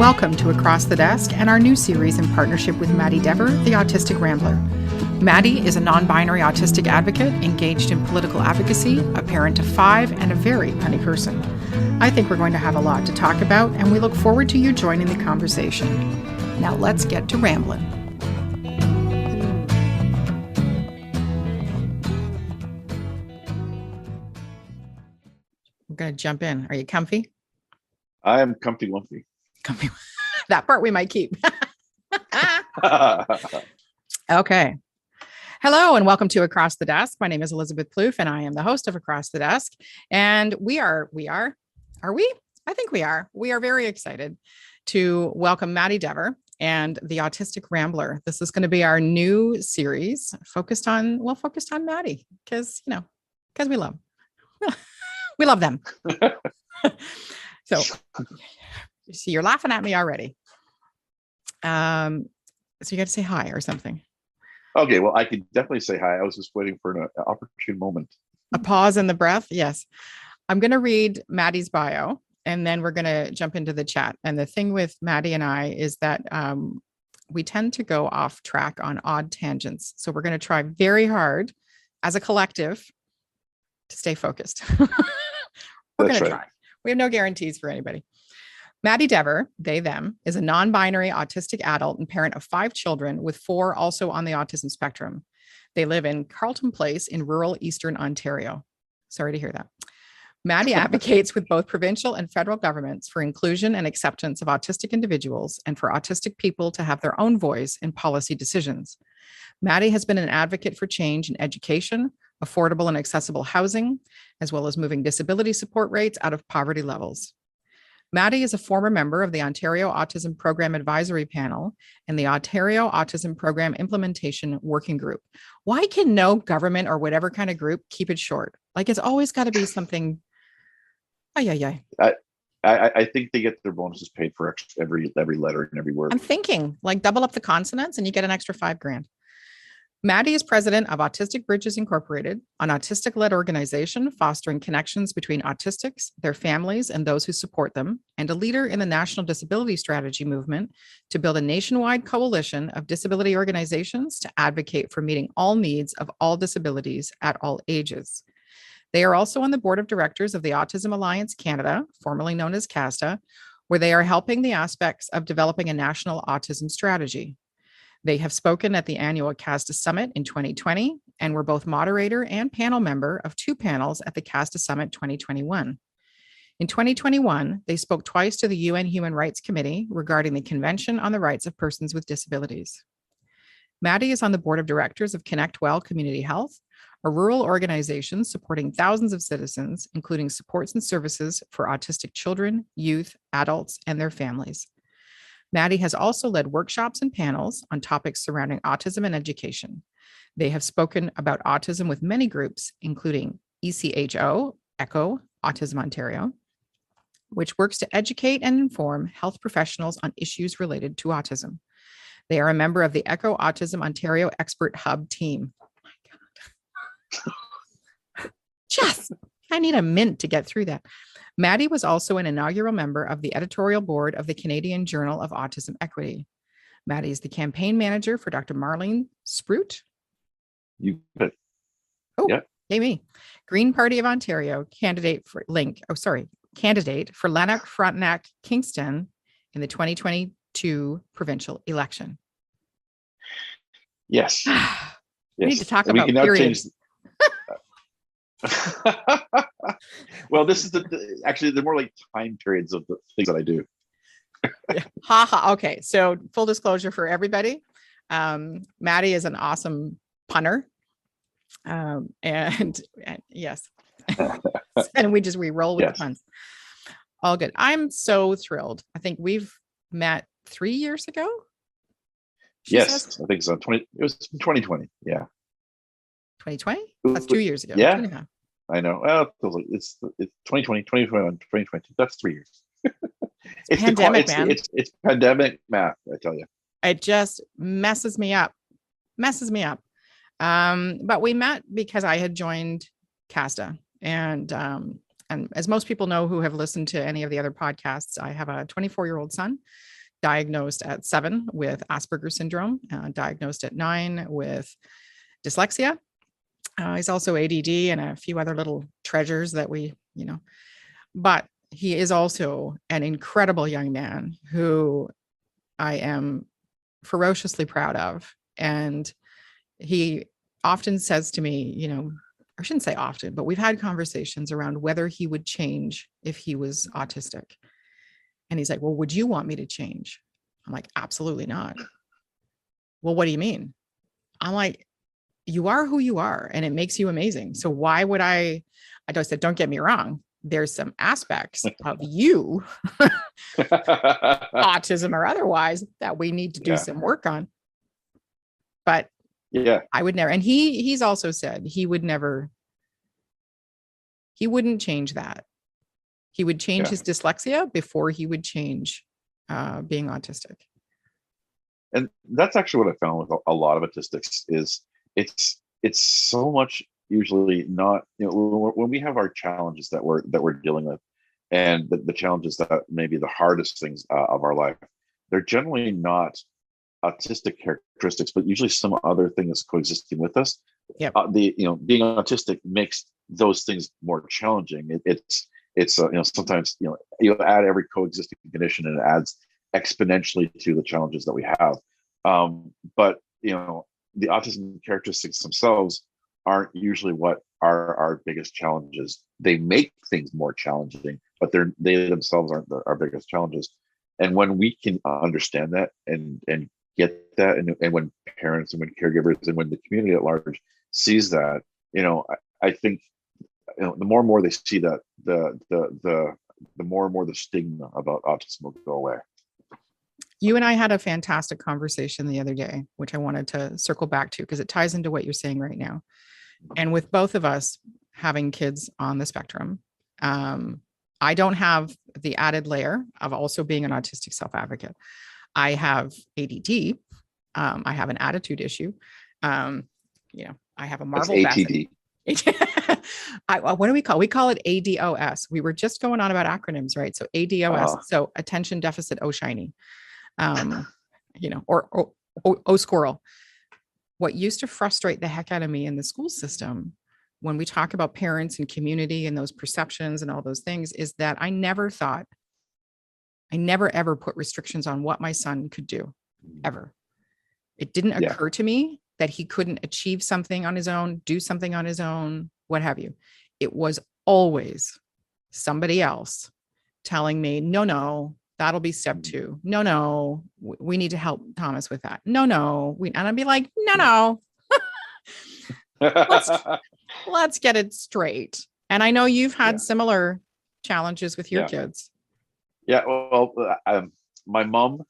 Welcome to Across the Desk and our new series in partnership with Maddy Dever, the Autistic Rambler. Maddy is a non-binary autistic advocate engaged in political advocacy, a parent of 5, and a very funny person. I think we're going to have a lot to talk about, and we look forward to you joining the conversation. Now let's get to rambling. We're going to jump in. Are you comfy? I am comfy wumpy. Comfy. That part we might keep. Okay. Hello and welcome to Across the Desk. My name is Elizabeth Plouffe and I am the host of Across the Desk. And are we? I think we are. We are very excited to welcome Maddy Dever and the Autistic Rambler. This is going to be our new series focused on Maddy because we love them. So you're laughing at me already. So you got to say hi or something. Okay, well, I could definitely say hi. I was just waiting for an opportune moment. A pause in the breath. Yes. I'm going to read Maddy's bio and then we're going to jump into the chat. And the thing with Maddy and I is that we tend to go off track on odd tangents. So we're going to try very hard as a collective to stay focused. We're going to try. We have no guarantees for anybody. Maddy Dever, they, them, is a non-binary autistic adult and parent of 5 children with 4 also on the autism spectrum. They live in Carleton Place in rural Eastern Ontario. Sorry to hear that. Maddy advocates with both provincial and federal governments for inclusion and acceptance of autistic individuals and for autistic people to have their own voice in policy decisions. Maddy has been an advocate for change in education, affordable and accessible housing, as well as moving disability support rates out of poverty levels. Maddy is a former member of the Ontario Autism Program Advisory Panel and the Ontario Autism Program Implementation Working Group. Why can no government or whatever kind of group keep it short? Like it's always got to be something. I think they get their bonuses paid for every letter and every word. I'm thinking like double up the consonants and you get an extra $5,000. Maddy is president of Autistic Bridges Incorporated, an autistic-led organization fostering connections between autistics, their families, and those who support them, and a leader in the National Disability Strategy movement to build a nationwide coalition of disability organizations to advocate for meeting all needs of all disabilities at all ages. They are also on the board of directors of the Autism Alliance Canada, formerly known as CASTA, where they are helping the aspects of developing a national autism strategy. They have spoken at the annual CASTA Summit in 2020 and were both moderator and panel member of 2 panels at the CASTA Summit 2021. In 2021, they spoke twice to the UN Human Rights Committee regarding the Convention on the Rights of Persons with Disabilities. Maddy is on the board of directors of Connect Well Community Health, a rural organization supporting thousands of citizens, including supports and services for autistic children, youth, adults, and their families. Maddy has also led workshops and panels on topics surrounding autism and education. They have spoken about autism with many groups, including ECHO, ECHO, Autism Ontario, which works to educate and inform health professionals on issues related to autism. They are a member of the ECHO Autism Ontario Expert Hub team. Oh my God. I need a mint to get through that. Maddy was also an inaugural member of the editorial board of the Canadian Journal of Autism Equity. Maddy is the campaign manager for Dr. Marlene Sprout. You bet. Oh, yeah. Hey, me. Green Party of Ontario candidate for Lanark Frontenac Kingston in the 2022 provincial election. Yes. We need to talk about periods. Well, this is actually they're more like time periods of the things that I do. Okay, so full disclosure for everybody, Maddy is an awesome punner, and yes, and we roll with the puns. All good. I'm so thrilled. I think we've met 3 years ago. Yes, I think so. It was 2020. Yeah. 2020? That's 2 years ago. Yeah. I know. Well, it's 2020, 2021, 2022. That's 3 years. It's pandemic, man. It's pandemic math, I tell you. It just messes me up. But we met because I had joined CASTA, and as most people know who have listened to any of the other podcasts, I have a 24-year-old son diagnosed at 7 with Asperger's syndrome, diagnosed at 9 with dyslexia. He's also ADD and a few other little treasures that but he is also an incredible young man who I am ferociously proud of. And he often says to me, I shouldn't say often, but we've had conversations around whether he would change if he was autistic. And he's like, well, would you want me to change? I'm like, absolutely not. Well, what do you mean? I'm like, you are who you are and it makes you amazing. So why would I just said, don't get me wrong. There's some aspects of you, autism or otherwise, that we need to do some work on. But I would never. And he's also said he wouldn't change that. He would change his dyslexia before he would change being autistic. And that's actually what I found with a lot of autistics is it's so much usually not, when we have our challenges that we're dealing with, and the challenges that may be the hardest things of our life, they're generally not autistic characteristics, but usually some other thing that's coexisting with us. Yep. Being autistic makes those things more challenging. It's sometimes you add every coexisting condition and it adds exponentially to the challenges that we have. But the autism characteristics themselves aren't usually what are our biggest challenges. They make things more challenging, but they themselves aren't our biggest challenges. And when we can understand that and get that, and when parents and when caregivers and when the community at large sees that, I think the more and more they see that, the more and more the stigma about autism will go away. You and I had a fantastic conversation the other day, which I wanted to circle back to because it ties into what you're saying right now. And with both of us having kids on the spectrum, I don't have the added layer of also being an autistic self-advocate. I have ADD. I have an attitude issue. I have a Marvel ATD. What do we call it? We call it ADOS. We were just going on about acronyms, right? So ADOS, so attention deficit shiny, or squirrel. What used to frustrate the heck out of me in the school system when we talk about parents and community and those perceptions and all those things is that I never ever put restrictions on what my son could do, ever. It didn't occur to me that he couldn't achieve something on his own, do something on his own, what have you. It was always somebody else telling me, no, that'll be step 2. No, we need to help Thomas with that. No. And I'd be like, no. Let's get it straight. And I know you've had similar challenges with your kids. Yeah, well, my mom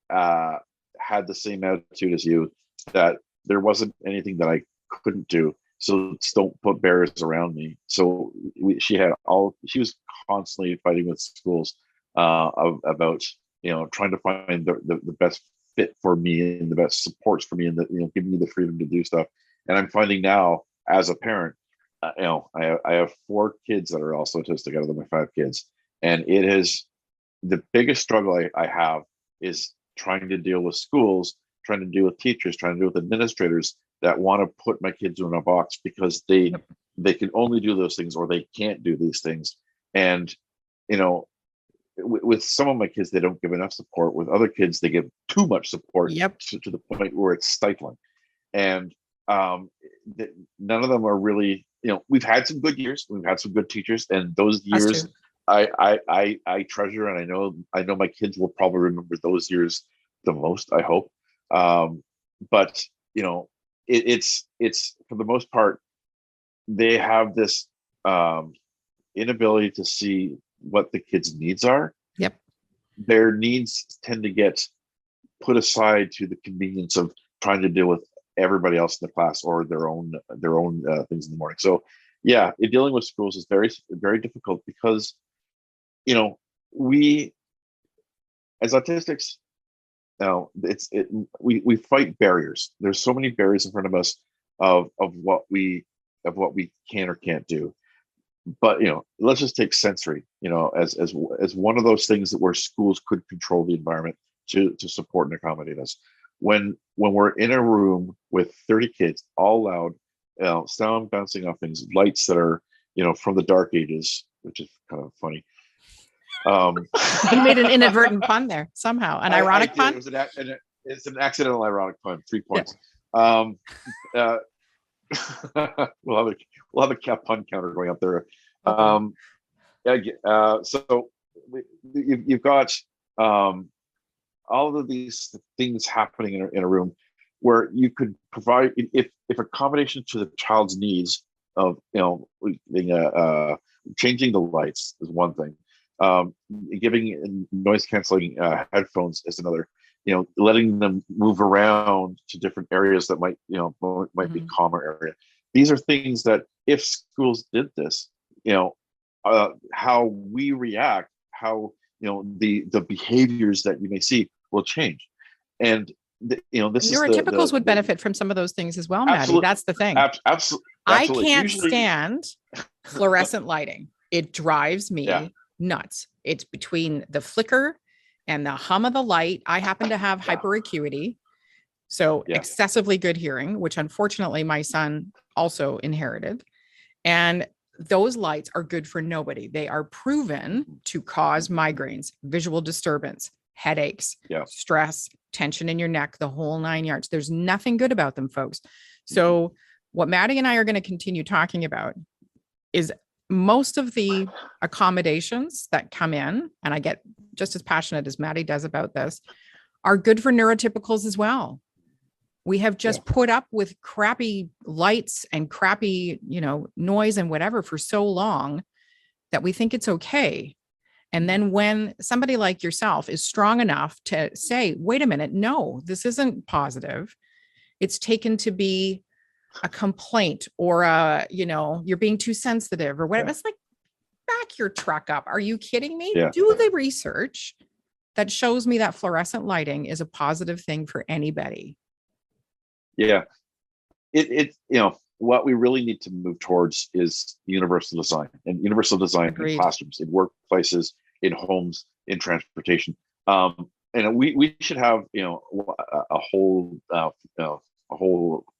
had the same attitude as you, that there wasn't anything that I couldn't do. So don't put barriers around me. So she was constantly fighting with schools about trying to find the best fit for me and the best supports for me, and giving me the freedom to do stuff. And I'm finding now as a parent, I have 4 kids that are also autistic out of my 5 kids, and it is the biggest struggle I have is trying to deal with schools, trying to deal with teachers, trying to deal with administrators that want to put my kids in a box because they can only do those things or they can't do these things. And with some of my kids, they don't give enough support. With other kids, they give too much support to the point where it's stifling. And none of them are really, we've had some good years, we've had some good teachers, and those years I treasure, and I know my kids will probably remember those years the most, I hope. But it's for the most part, they have this inability to see what the kids' needs are. Yep. Their needs tend to get put aside to the convenience of trying to deal with everybody else in the class or their own things in the morning. So dealing with schools is very, very difficult because we as autistics now we fight barriers. There's so many barriers in front of us of what we can or can't do. But let's just take sensory, as one of those things that where schools could control the environment. to support and accommodate us. When we're in a room with 30 kids, all loud, sound bouncing off things, lights that are, from the dark ages, which is kind of funny. You made an inadvertent pun there somehow, an ironic pun. It's an accidental ironic pun. 3 points. Yeah. We'll have a pun counter going up there. Okay. So you've got all of these things happening in a room where you could provide, if accommodation to the child's needs of changing the lights is one thing, giving noise canceling headphones is another, letting them move around to different areas that might be calmer area. These are things that if schools did this, how we react, how the behaviors that you may see will change. And this neurotypicals would benefit from some of those things as well, Maddy. That's the thing. Absolutely. I can't stand fluorescent lighting. It drives me nuts. It's between the flicker and the hum of the light. I happen to have hyperacuity, so excessively good hearing, which unfortunately my son also inherited. And those lights are good for nobody. They are proven to cause migraines, visual disturbance, headaches, stress, tension in your neck, the whole 9 yards. There's nothing good about them, folks. So what Maddy and I are going to continue talking about is most of the accommodations that come in, and I get just as passionate as Maddy does about this, are good for neurotypicals as well. We have just put up with crappy lights and crappy, noise and whatever for so long that we think it's okay. And then when somebody like yourself is strong enough to say, wait a minute, no, this isn't positive, it's taken to be a complaint or you're being too sensitive or whatever. It's like, back your truck up. Are you kidding me? Do the research that shows me that fluorescent lighting is a positive thing for anybody. Yeah. What we really need to move towards is universal design, and universal design in classrooms, in workplaces, in homes, in transportation. And we should have, a whole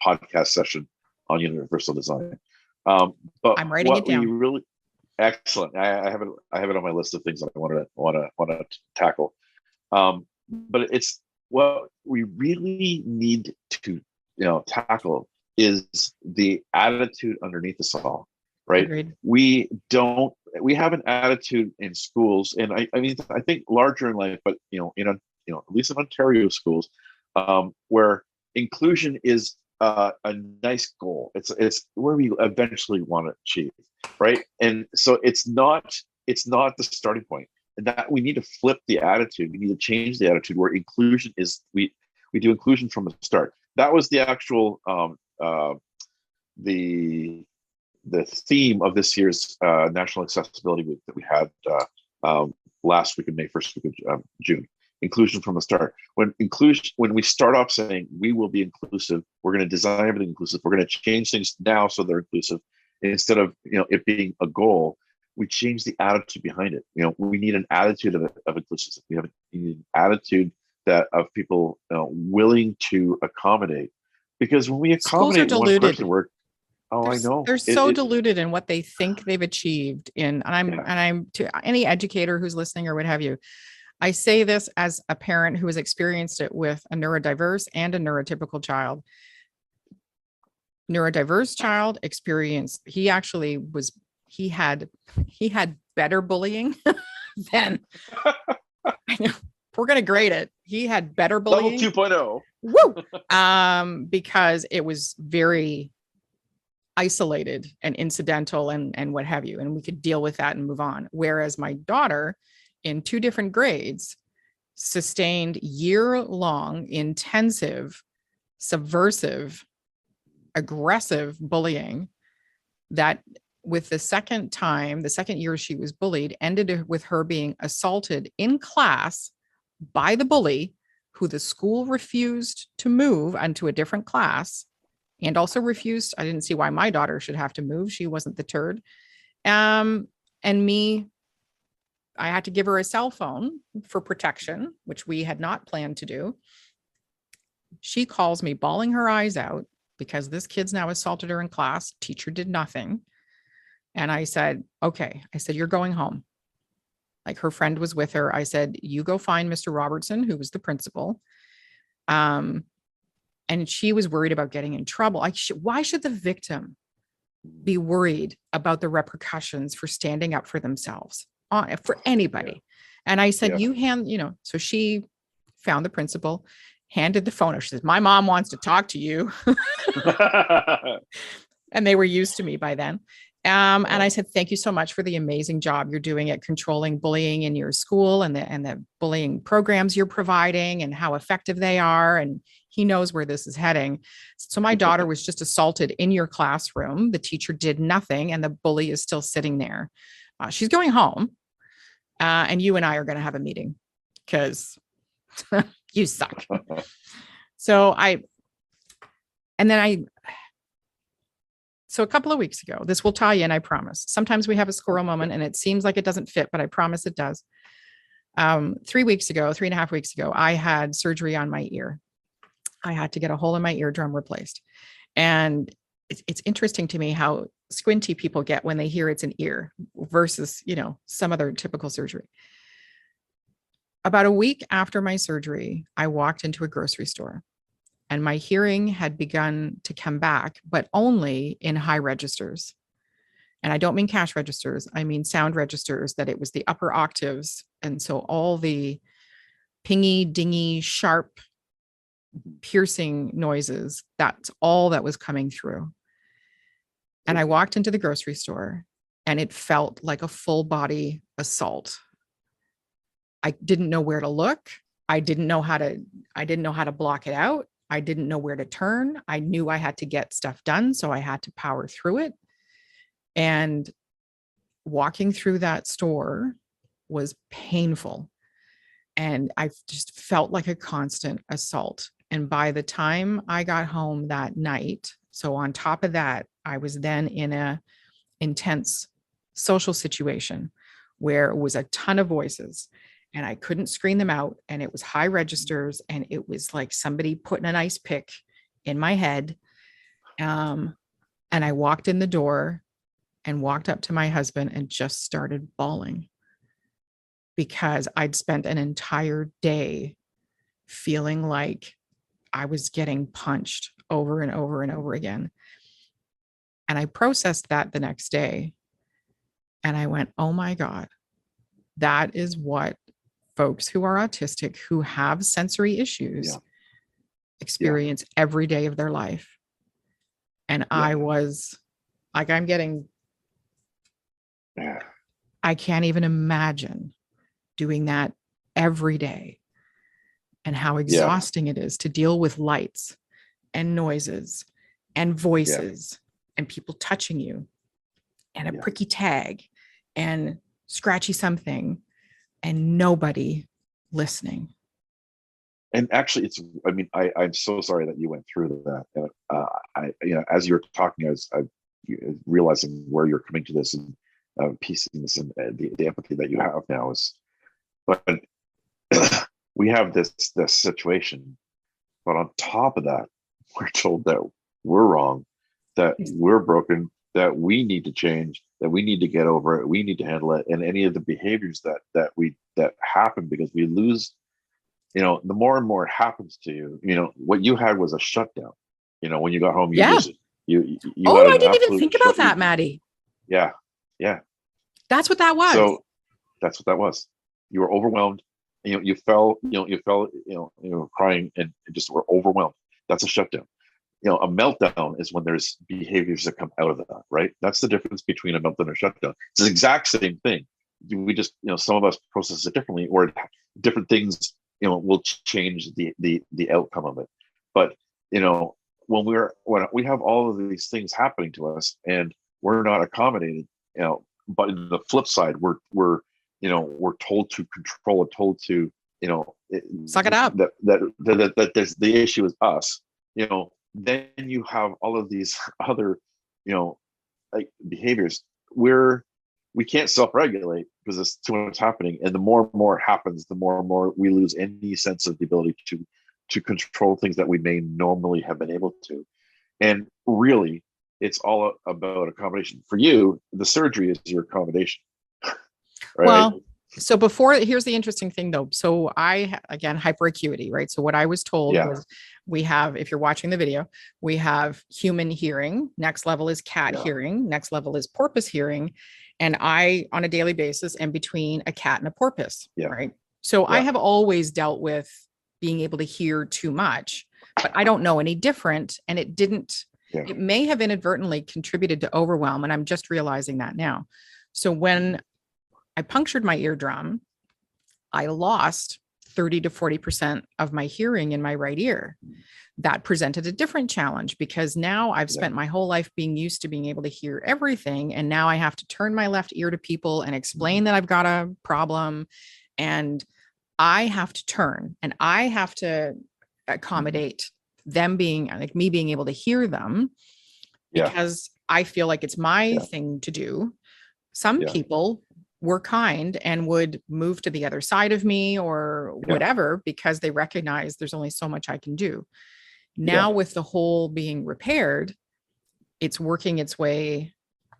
podcast session on universal design. But I'm writing it down. Really excellent. I have it on my list of things that I want to tackle. But it's what we really need to tackle is the attitude underneath us all, right? Agreed. We have an attitude in schools, and I think larger in life, but at least in Ontario schools, where inclusion is a nice goal. It's where we eventually want to achieve, right? And so it's not the starting point, and that we need to flip the attitude. We need to change the attitude where inclusion is we do inclusion from the start. That was the actual the theme of this year's National Accessibility Week that we had last week in May, first week of June. Inclusion from the start. When we start off saying we will be inclusive, we're going to design everything inclusive. We're going to change things now so they're inclusive. Instead of it being a goal, we change the attitude behind it. We need an attitude of inclusive. We need an attitude that of people willing to accommodate, because when we accommodate one person, I know they're so deluded in what they think they've achieved and I'm to any educator who's listening or what have you. I say this as a parent who has experienced it with a neurodiverse and a neurotypical child. Neurodiverse child experienced, he had better bullying than we're going to grade it. He had better bullying. Level 2.0. Woo! Because it was very isolated and incidental and what have you. And we could deal with that and move on. Whereas my daughter in 2 different grades sustained year-long, intensive, subversive, aggressive bullying that with the second year she was bullied, ended with her being assaulted in class by the bully, who the school refused to move onto a different class, and also refused. I didn't see why my daughter should have to move. She wasn't the turd. And me I had to give her a cell phone for protection, which we had not planned to do. She calls me bawling her eyes out because this kid's now assaulted her in class. Teacher did nothing. And I said, okay. I said, you're going home. Like, her friend was with her. I said, you go find Mr. Robertson, who was the principal. And she was worried about getting in trouble. Why should the victim be worried about the repercussions for standing up for themselves for anybody? Yeah. And I said, so she found the principal, handed the phone. She says, my mom wants to talk to you. And they were used to me by then. And I said, thank you so much for the amazing job you're doing at controlling bullying in your school, and the bullying programs you're providing and how effective they are. And he knows where this is heading. So my daughter was just assaulted in your classroom. The teacher did nothing, and the bully is still sitting there. She's going home. And you and I are going to have a meeting because you suck. So a couple of weeks ago, this will tie in, I promise. Sometimes we have a squirrel moment and it seems like it doesn't fit, but I promise it does. 3.5 weeks ago, I had surgery on my ear. I had to get a hole in my eardrum replaced. And it's interesting to me how squinty people get when they hear it's an ear versus, some other typical surgery. About a week after my surgery, I walked into a grocery store and my hearing had begun to come back, but only in high registers. And I don't mean cash registers. I mean sound registers, that it was the upper octaves. And so all the pingy, dingy, sharp, piercing noises, that's all that was coming through. And I walked into the grocery store and it felt like a full body assault. I didn't know where to look. I didn't know how to block it out. I didn't know where to turn. I knew I had to get stuff done, so I had to power through it. And walking through that store was painful. And I just felt like a constant assault. And by the time I got home that night, so on top of that, I was then in a intense social situation where it was a ton of voices and I couldn't screen them out. And it was high registers and it was like somebody putting an ice pick in my head. And I walked in the door and walked up to my husband and just started bawling because I'd spent an entire day feeling like I was getting punched over and over and over again. And I processed that the next day and I went, oh my God, that is what folks who are autistic, who have sensory issues, experience every day of their life. And I was like, I can't even imagine doing that every day and how exhausting it is to deal with lights and noises and voices and people touching you and a pricky tag and scratchy something and nobody listening. And actually, I'm so sorry that you went through that. As you're talking, I was realizing where you're coming to this and piecing this and the empathy that you have now is, but we have this situation, but on top of that, we're told that we're wrong, that we're broken, that we need to change, that we need to get over it, we need to handle it, and any of the behaviors that happen because we lose. The more and more it happens to you, what you had was a shutdown. When you got home, you I didn't even think about that, Maddy. Yeah. That's what that was. So that's what that was. You were overwhelmed. You fell, crying and just were overwhelmed. That's a shutdown. A meltdown is when there's behaviors that come out of that, right? That's the difference between a meltdown and a shutdown. It's the exact same thing. We just, some of us process it differently, or different things, will change the outcome of it. But, when we have all of these things happening to us and we're not accommodated, but in the flip side, we're told to control it, told to, suck it up. That there's the issue is us, then you have all of these other, like behaviors. We're we can't self-regulate because it's too much happening. And the more and more it happens, the more and more we lose any sense of the ability to control things that we may normally have been able to. And really, it's all about accommodation. For you, the surgery is your accommodation. Right? Well, so here's the interesting thing though. So again, hyperacuity, right? So what I was told was we have, if you're watching the video, we have human hearing. Next level is cat hearing. Next level is porpoise hearing. And I, on a daily basis, am between a cat and a porpoise, right? So I have always dealt with being able to hear too much, but I don't know any different. And it didn't, it may have inadvertently contributed to overwhelm. And I'm just realizing that now. So when I punctured my eardrum, I lost 30 to 40% of my hearing in my right ear. That presented a different challenge because now I've spent my whole life being used to being able to hear everything. And now I have to turn my left ear to people and explain that I've got a problem. And I have to turn and I have to accommodate them being like me being able to hear them because I feel like it's my thing to do. Some people were kind and would move to the other side of me or whatever, because they recognize there's only so much I can do. Now with the whole being repaired, it's working its way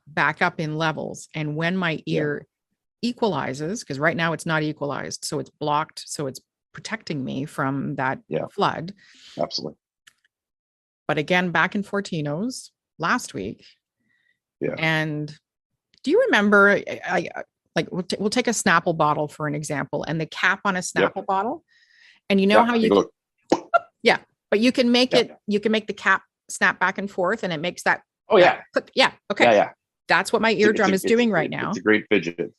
back up in levels. And when my ear equalizes, because right now it's not equalized, so it's blocked, so it's protecting me from that flood. Absolutely. But again, back in Fortino's last week. And do you remember, like we'll take a Snapple bottle for an example, and the cap on a Snapple bottle, and you know how you can, but you can make it, you can make the cap snap back and forth, and it makes that click. That's what my eardrum is doing right now. It's a great fidget.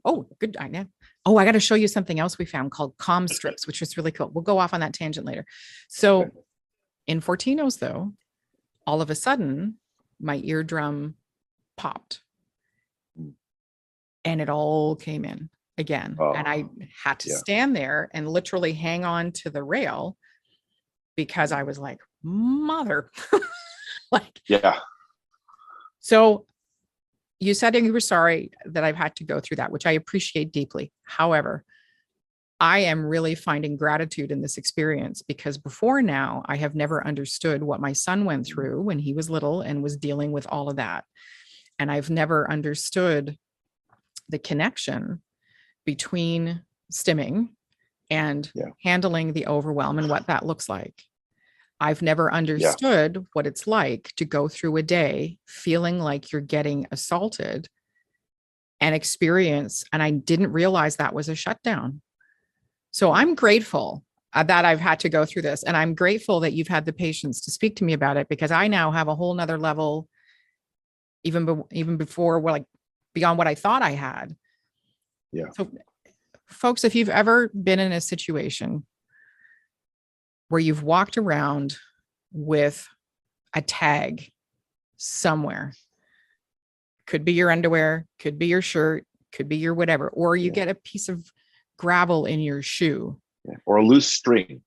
Oh, good. I know. Oh, I got to show you something else we found called comm strips, which is really cool. We'll go off on that tangent later. So in Fortino's though, all of a sudden my eardrum popped. And it all came in again. And I had to stand there and literally hang on to the rail because I was like, mother. So you said you were sorry that I've had to go through that, which I appreciate deeply. However, I am really finding gratitude in this experience because before now, I have never understood what my son went through when he was little and was dealing with all of that. And I've never understood the connection between stimming and handling the overwhelm and what that looks like. I've never understood what it's like to go through a day feeling like you're getting assaulted and experience. And I didn't realize that was a shutdown. So I'm grateful that I've had to go through this. And I'm grateful that you've had the patience to speak to me about it, because I now have a whole nother level, even before, like beyond what I thought I had. So folks, if you've ever been in a situation where you've walked around with a tag somewhere, could be your underwear, could be your shirt, could be your whatever, or you get a piece of gravel in your shoe, or a loose string,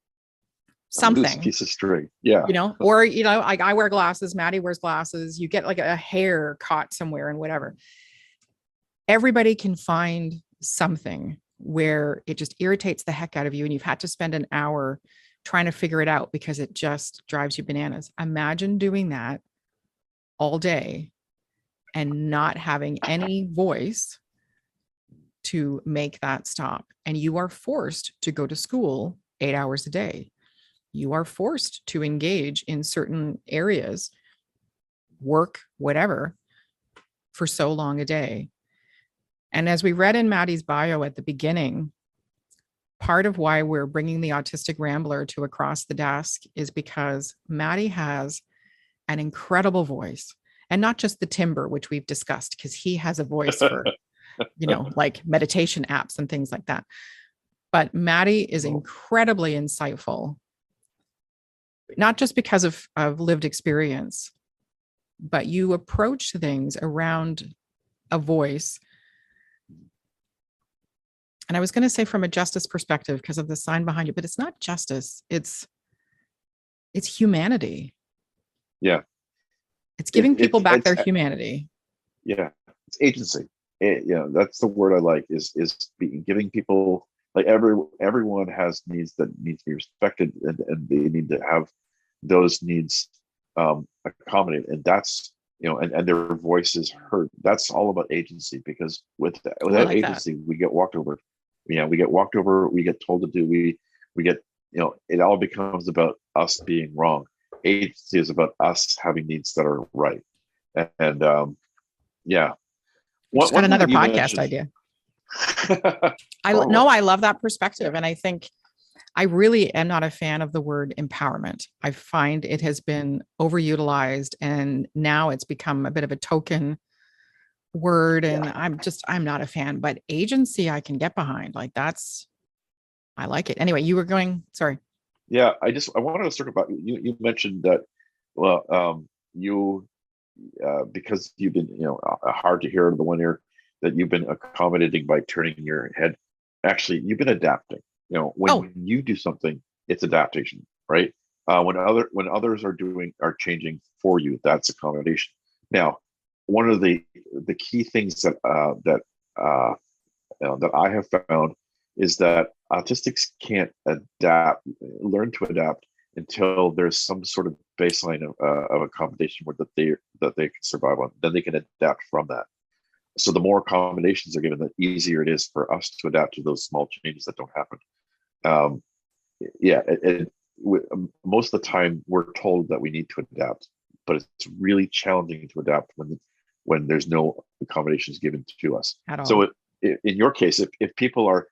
something, a loose piece of string, or like I wear glasses, Maddy wears glasses, you get like a hair caught somewhere and whatever. Everybody can find something where it just irritates the heck out of you, and you've had to spend an hour trying to figure it out because it just drives you bananas. Imagine doing that all day and not having any voice to make that stop. And you are forced to go to school 8 hours a day. You are forced to engage in certain areas, work, whatever, for so long a day. And as we read in Maddy's bio at the beginning, part of why we're bringing the Autistic Rambler to Across the Desk is because Maddy has an incredible voice, and not just the timbre, which we've discussed, because he has a voice for, like meditation apps and things like that. But Maddy is incredibly insightful, not just because of lived experience, but you approach things around a voice. And I was going to say from a justice perspective because of the sign behind you, but it's not justice. It's humanity. Yeah. It's giving people back their humanity. Yeah. It's agency. that's the word I like, is giving people, like, everyone has needs that need to be respected, and they need to have those needs accommodated, and that's, and their voices heard. That's all about agency, because without agency, we get walked over. We get walked over. We get told to do. We get, it all becomes about us being wrong. Agency is about us having needs that are right. And yeah. Just got another podcast idea. I love that perspective. And I think I really am not a fan of the word empowerment. I find it has been overutilized, and now it's become a bit of a token word. And I'm not a fan, but agency I can get behind. Like, I like it. Anyway, you were going, sorry. Yeah, I wanted to circle back. You mentioned that, well, because you've been, hard to hear in the one ear, that you've been accommodating by turning your head. Actually, you've been adapting. When you do something, it's adaptation, right? When others are changing for you, that's accommodation. Now, one of the key things that I have found is that autistics can't learn to adapt until there's some sort of baseline of accommodation that they can survive on. Then they can adapt from that. So the more accommodations are given, the easier it is for us to adapt to those small changes that don't happen. Most of the time we're told that we need to adapt, but it's really challenging to adapt when there's no accommodations given to us at all. So in your case, if people are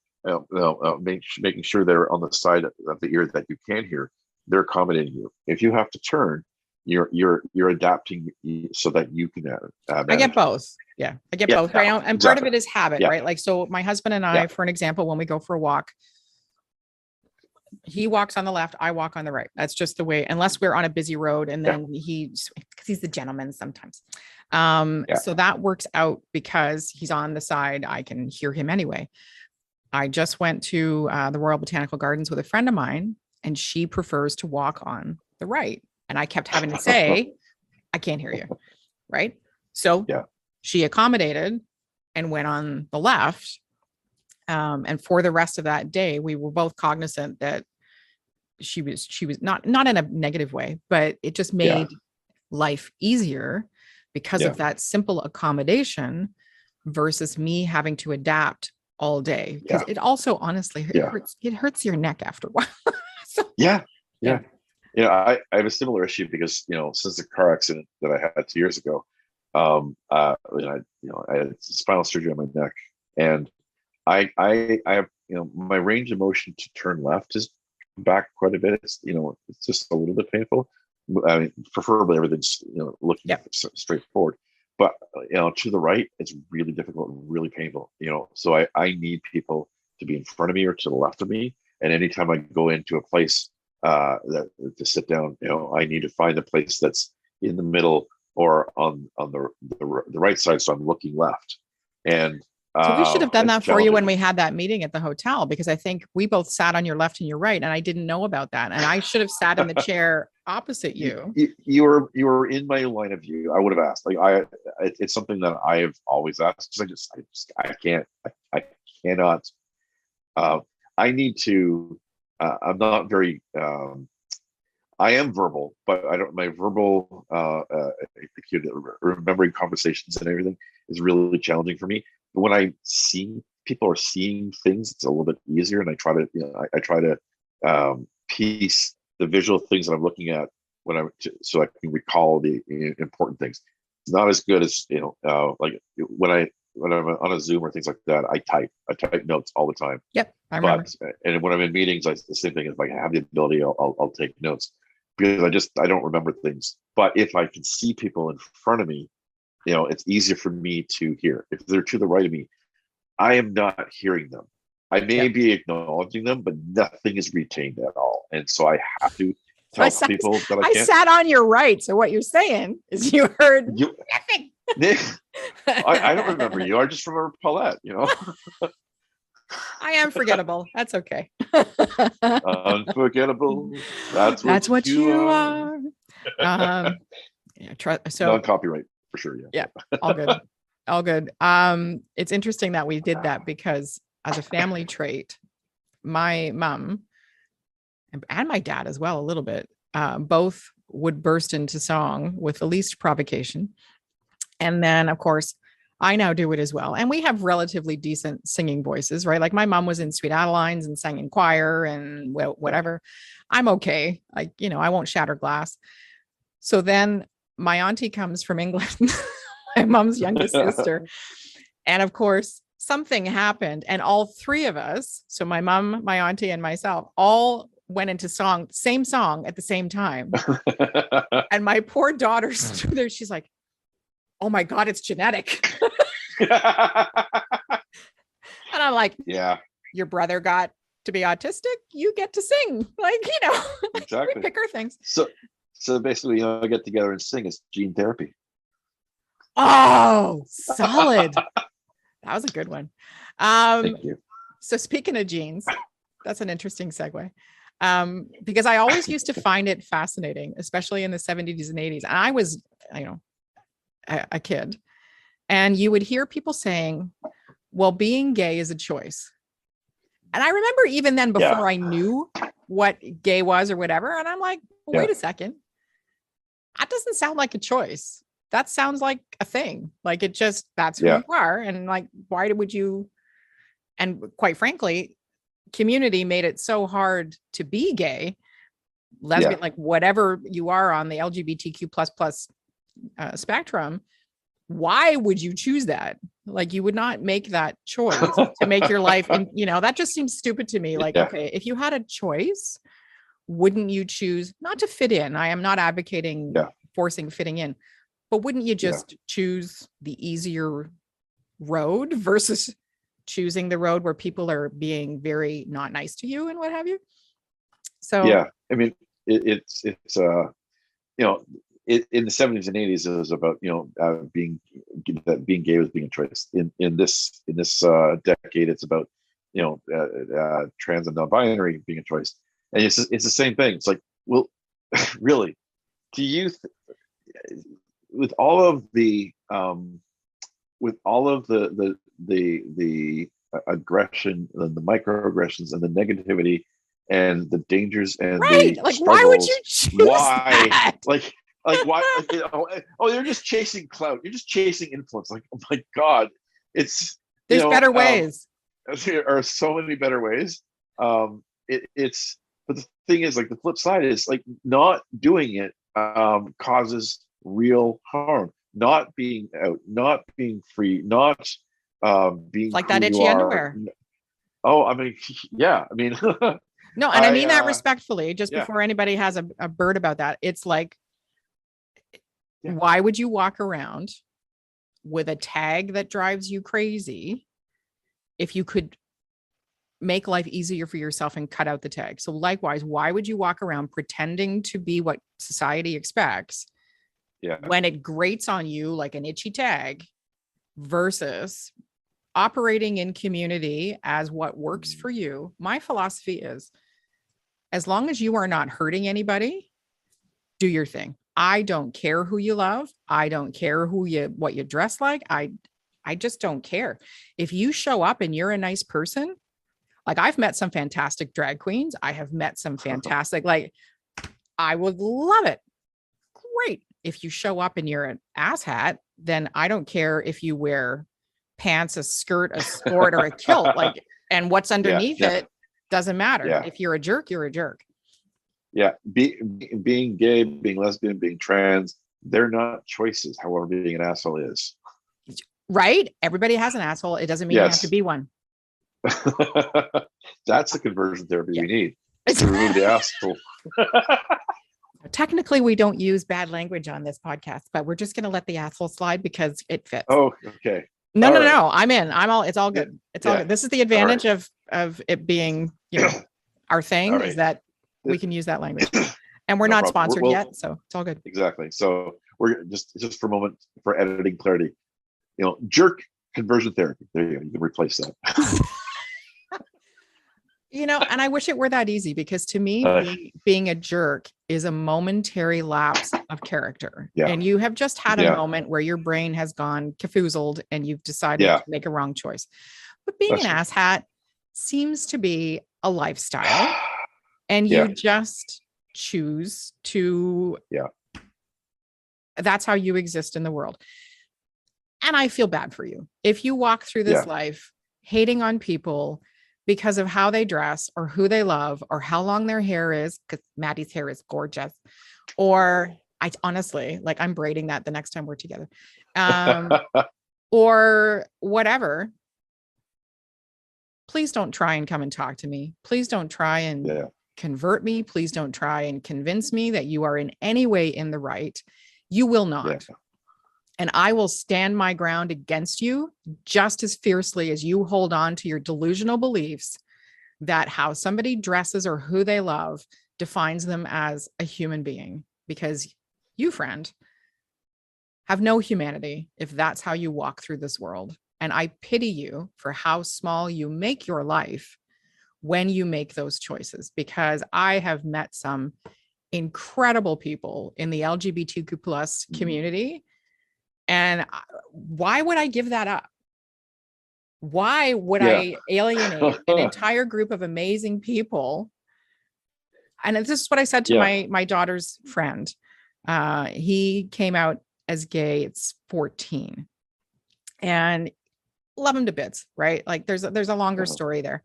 making sure they're on the side of the ear that you can hear, they're accommodating you. If you have to turn, you're adapting so that you can I get both. Yeah, I get both right now. And part of it is habit, right? Like, so my husband and I, for an example, when we go for a walk, he walks on the left, I walk on the right. That's just the way, unless we're on a busy road, and then because he's the gentleman sometimes. So that works out because he's on the side, I can hear him anyway. I just went to the Royal Botanical Gardens with a friend of mine, and she prefers to walk on the right. And I kept having to say, I can't hear you. Right. So she accommodated and went on the left. And for the rest of that day, we were both cognizant that she was not in a negative way, but it just made life easier because of that simple accommodation versus me having to adapt all day. Because it also, honestly, it hurts your neck after a while. I have a similar issue because, since the car accident that I had 2 years ago, I had spinal surgery on my neck, and I have, my range of motion to turn left is back quite a bit. It's, it's just a little bit painful. I mean, preferably everything's, looking straight forward, but, to the right, it's really difficult and really painful, so I need people to be in front of me or to the left of me. And anytime I go into a place to sit down, I need to find a place that's in the middle or on the right side, so I'm looking left. And so we should have done that for you when we had that meeting at the hotel, because I think we both sat on your left and your right, and I didn't know about that. And I should have sat in the chair opposite you. You were in my line of view. I would have asked. Like, it's something that I have always asked, because I cannot. I need to. I'm not very. I am verbal, but I don't. My verbal remembering conversations and everything is really challenging for me. But when people are seeing things, it's a little bit easier, and I try to piece the visual things that I'm looking at so I can recall the important things. It's not as good as like when I'm on a Zoom or things like that. I type notes all the time. Yep, I remember. And when I'm in meetings, the same thing. If I have the ability, I'll take notes, because I don't remember things. But if I can see people in front of me, it's easier for me to hear. If they're to the right of me, I am not hearing them. I may be acknowledging them, but nothing is retained at all. And so I have to tell people that I can't. Sat on your right. So what you're saying is you heard nothing. I don't remember you. I just remember Paulette, I am forgettable. That's okay. Unforgettable. That's what you are. So non-copyright for sure. Yeah, all good. All good. It's interesting that we did that because as a family trait, my mom and my dad as well, a little bit, both would burst into song with the least provocation. And then, of course, I now do it as well. And we have relatively decent singing voices, right? Like my mom was in Sweet Adelines and sang in choir and whatever. I'm okay. Like, I won't shatter glass. So then my auntie comes from England, my mom's youngest sister. And of course, something happened. And all three of us, so my mom, my auntie, and myself, all went into same song at the same time. And my poor daughter stood there. She's like, oh my God, it's genetic. And I'm like, yeah, your brother got to be autistic. You get to sing. Like, exactly. We pick our things. So basically, get together and sing is gene therapy. Oh, solid. That was a good one. Thank you. So speaking of genes, that's an interesting segue. Because I always used to find it fascinating, especially in the 70s and 80s. And I was, a kid, and you would hear people saying, well, being gay is a choice. And I remember even then, before I knew what gay was or whatever, and I'm like, well, wait a second. That doesn't sound like a choice. That sounds like a thing. Like that's who you are. And like, why would you? And quite frankly, community made it so hard to be gay, lesbian, like whatever you are on the LGBTQ plus spectrum. Why would you choose that? Like, you would not make that choice to make your life, and that just seems stupid to me. Like, okay, if you had a choice, wouldn't you choose not to fit in? I am not advocating forcing fitting in, but wouldn't you just choose the easier road versus choosing the road where people are being very not nice to you and what have you? So I mean, it's in the 70s and 80s, it was about being gay was being a choice. In this decade, it's about trans and non-binary being a choice, and it's the same thing. It's like, well, really, do you with all of the aggression and the microaggressions and the negativity and the dangers and the like, struggles, why would you choose that? Like why? You're just chasing clout. You're just chasing influence. Like, oh my God, there's better ways. There are so many better ways. But the thing is, like, the flip side is, like, not doing it causes real harm. Not being out, not being free, not being like that itchy underwear. Oh, I mean, yeah. I mean, no, and I mean that respectfully, just before anybody has a bird about that. It's like, why would you walk around with a tag that drives you crazy if you could make life easier for yourself and cut out the tag? So likewise, why would you walk around pretending to be what society expects when it grates on you like an itchy tag versus operating in community as what works for you? My philosophy is, as long as you are not hurting anybody, do your thing. I don't care who you love. I don't care what you dress like. I just don't care. If you show up and you're a nice person, like, I've met some fantastic drag queens. I have met some fantastic, like, I would love it. Great. If you show up and you're an asshat, then I don't care if you wear pants, a skirt, a sport, or a kilt, like, and what's underneath it doesn't matter. If you're a jerk, you're a jerk. Being gay, being lesbian, being trans, they're not choices. However, being an asshole is. Right? Everybody has an asshole. It doesn't mean you have to be one. That's the conversion therapy we need. To remove the asshole. Technically, we don't use bad language on this podcast, but we're just going to let the asshole slide because it fits. Oh, okay. No. I'm in. It's all good. It's all good. This is the advantage of it being, our thing is that we can use that language, and we're not sponsored yet, so it's all good. Exactly. So we're just for a moment, for editing clarity, jerk conversion therapy. There you go. You can replace that. And I wish it were that easy, because to me, Uh, being a jerk is a momentary lapse of character. yeah, And you have just had a yeah, moment where your brain has gone kafoozled and you've decided yeah. to make a wrong choice. But being an That's right. asshat seems to be a lifestyle, and you Yeah, just choose to, yeah, that's how you exist in the world. And I feel bad for you if you walk through this yeah, life hating on people because of how they dress or who they love or how long their hair is, because Maddy's hair is gorgeous. Or I honestly, like, I'm braiding that the next time we're together. Or whatever. Please don't try and come and talk to me. Please don't try and yeah, convert me. Please don't try and convince me that you are in any way in the right. You will yeah, not. And I will stand my ground against you just as fiercely as you hold on to your delusional beliefs that how somebody dresses or who they love defines them as a human being. Because you, friend, have no humanity if that's how you walk through this world. And I pity you for how small you make your life when you make those choices, because I have met some incredible people in the LGBTQ plus community. And why would I give that up? Why would yeah. I alienate an entire group of amazing people? And this is what I said to Yeah, my daughter's friend. He came out as gay. It's 14, and love him to bits, right? Like there's a longer story there.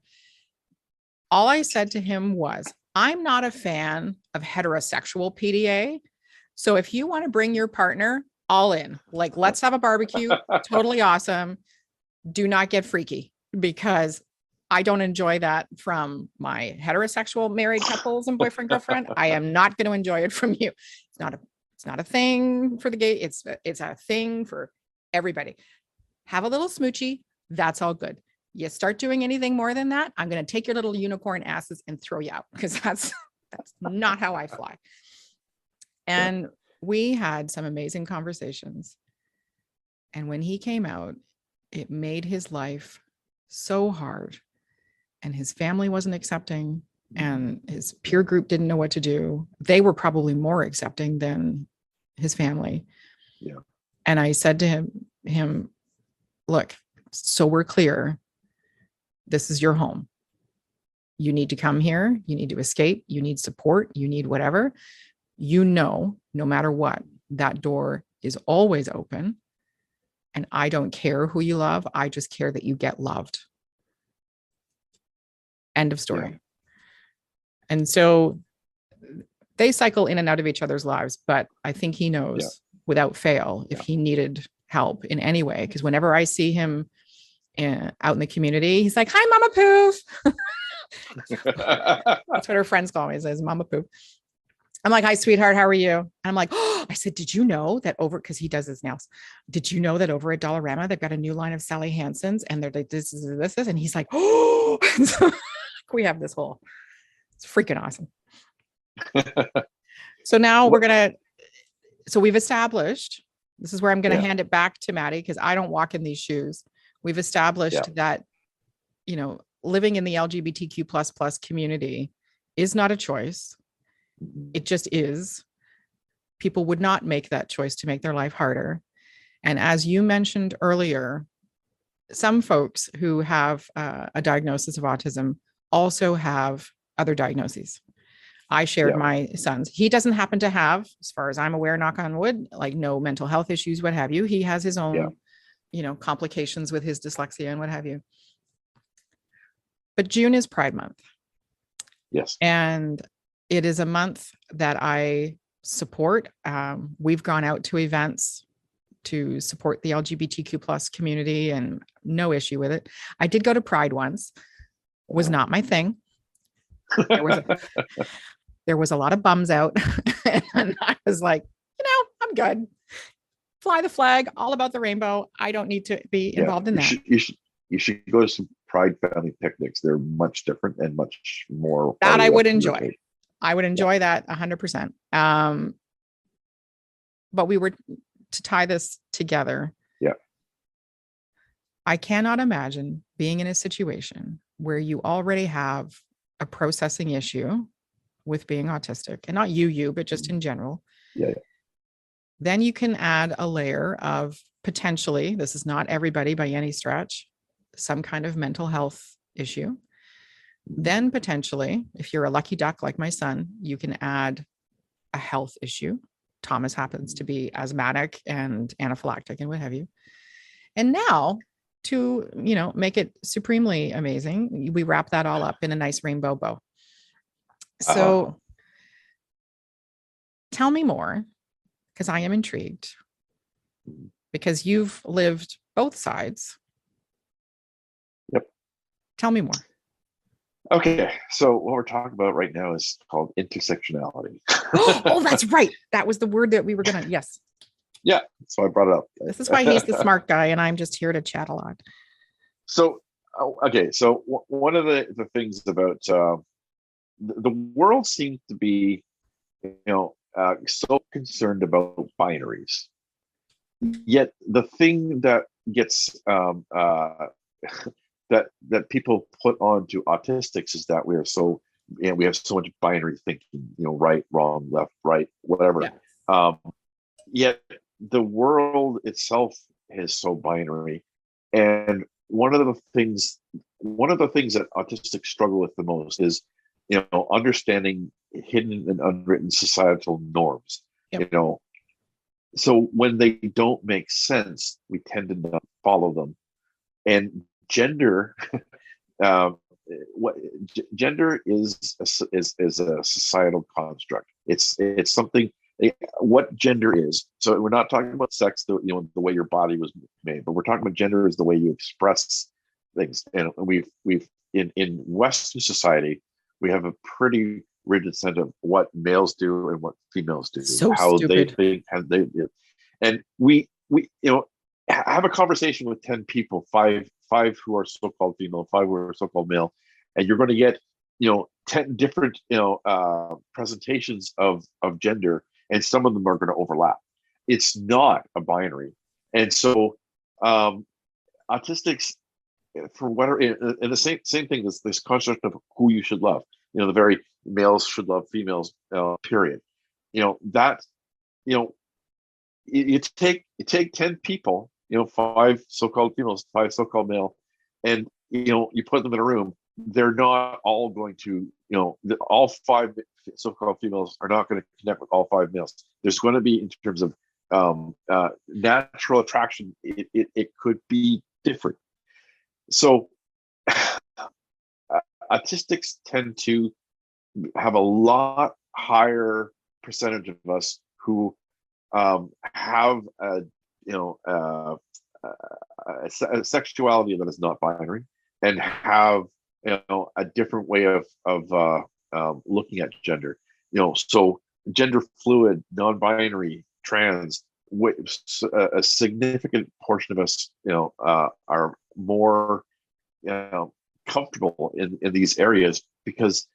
All I said to him was, I'm not a fan of heterosexual PDA. So if you want to bring your partner, all in, like, let's have a barbecue. Totally awesome. Do not get freaky, because I don't enjoy that from my heterosexual married couples and boyfriend, girlfriend. I am not going to enjoy it from you. It's not a thing for the gay. It's a thing for everybody. Have a little smoochy. That's all good. You start doing anything more than that, I'm going to take your little unicorn asses and throw you out, because that's not how I fly. And we had some amazing conversations. And when he came out, it made his life so hard. And his family wasn't accepting, and his peer group didn't know what to do. They were probably more accepting than his family. yeah, And I said to him, look, so we're clear, this is your home. You need to come here. You need to escape. You need support. You need whatever. No matter what, that door is always open. And I don't care who you love. I just care that you get loved. End of story. yeah, And so they cycle in and out of each other's lives. But I think he knows without fail if he needed help in any way. Because whenever I see him out in the community, he's like, hi, Mama Poof. That's what her friends call me, says Mama Poof. I'm like, hi, sweetheart, how are you? And I'm like, oh, I said, did you know that because he does his nails, did you know that over at Dollarama, they've got a new line of Sally Hansen's, and they're like, this is. And he's like, oh, so we have this whole, it's freaking awesome. So now we've established, this is where I'm going to hand it back to Maddy, because I don't walk in these shoes. We've established that, living in the LGBTQ plus community is not a choice. It just is. People would not make that choice to make their life harder. And as you mentioned earlier, some folks who have a diagnosis of autism also have other diagnoses. I shared my son's. He doesn't happen to have, as far as I'm aware, knock on wood, like no mental health issues, what have you. He has his own, complications with his dyslexia and what have you. But June is Pride Month. yes, And it is a month that I support. We've gone out to events to support the LGBTQ plus community, and no issue with it. I did go to Pride once. Was not my thing. There was a lot of bums out. And I was like, I'm good. Fly the flag, all about the rainbow. I don't need to be involved in that. You should go to some Pride family picnics. They're much different and much more. That I would enjoy. I would enjoy that 100%. But we were to tie this together. Yeah. I cannot imagine being in a situation where you already have a processing issue with being autistic, and not you, but just in general, Yeah. then you can add a layer of potentially, this is not everybody by any stretch, some kind of mental health issue. Then potentially, if you're a lucky duck like my son, you can add a health issue. Thomas happens to be asthmatic and anaphylactic and what have you. And now, to make it supremely amazing, we wrap that all up in a nice rainbow bow. So tell me more, because I am intrigued, because you've lived both sides. Yep. Tell me more. Okay, so what we're talking about right now is called intersectionality. Oh, that's right. That was the word that we were gonna. Yes. Yeah, so I brought it up. This is why he's the smart guy, and I'm just here to chat a lot. So, okay, so one of the things about the world seems to be, so concerned about binaries. Yet the thing that gets that people put onto autistics is that we are so, we have so much binary thinking, right, wrong, left, right, whatever. Yeah. Yet the world itself is so binary, and one of the things that autistics struggle with the most is, understanding hidden and unwritten societal norms. Yep. So when they don't make sense, we tend to not follow them. And gender, gender is a societal construct. It's something. What gender is. So we're not talking about sex, the way your body was made, but we're talking about gender is the way you express things. And we've in Western society, we have a pretty rigid sense of what males do and what females do, so how stupid. they think, how they, and we have a conversation with 10 people, five who are so-called female, 5 who are so-called male, and you're going to get 10 different presentations of gender, and some of them are going to overlap. It's not a binary. And so autistics, for whatever, and the same thing is this construct of who you should love, the very males should love females, period. That you take 10 people, 5 so-called females, 5 so-called male, and you put them in a room. They're not all going to, all 5 so-called females are not going to connect with all 5 males. There's going to be, in terms of natural attraction, it could be different. So autistics tend to have a lot higher percentage of us who have a sexuality that is not binary, and have a different way of looking at gender. So gender fluid, non-binary, trans, a significant portion of us are more comfortable in these areas, because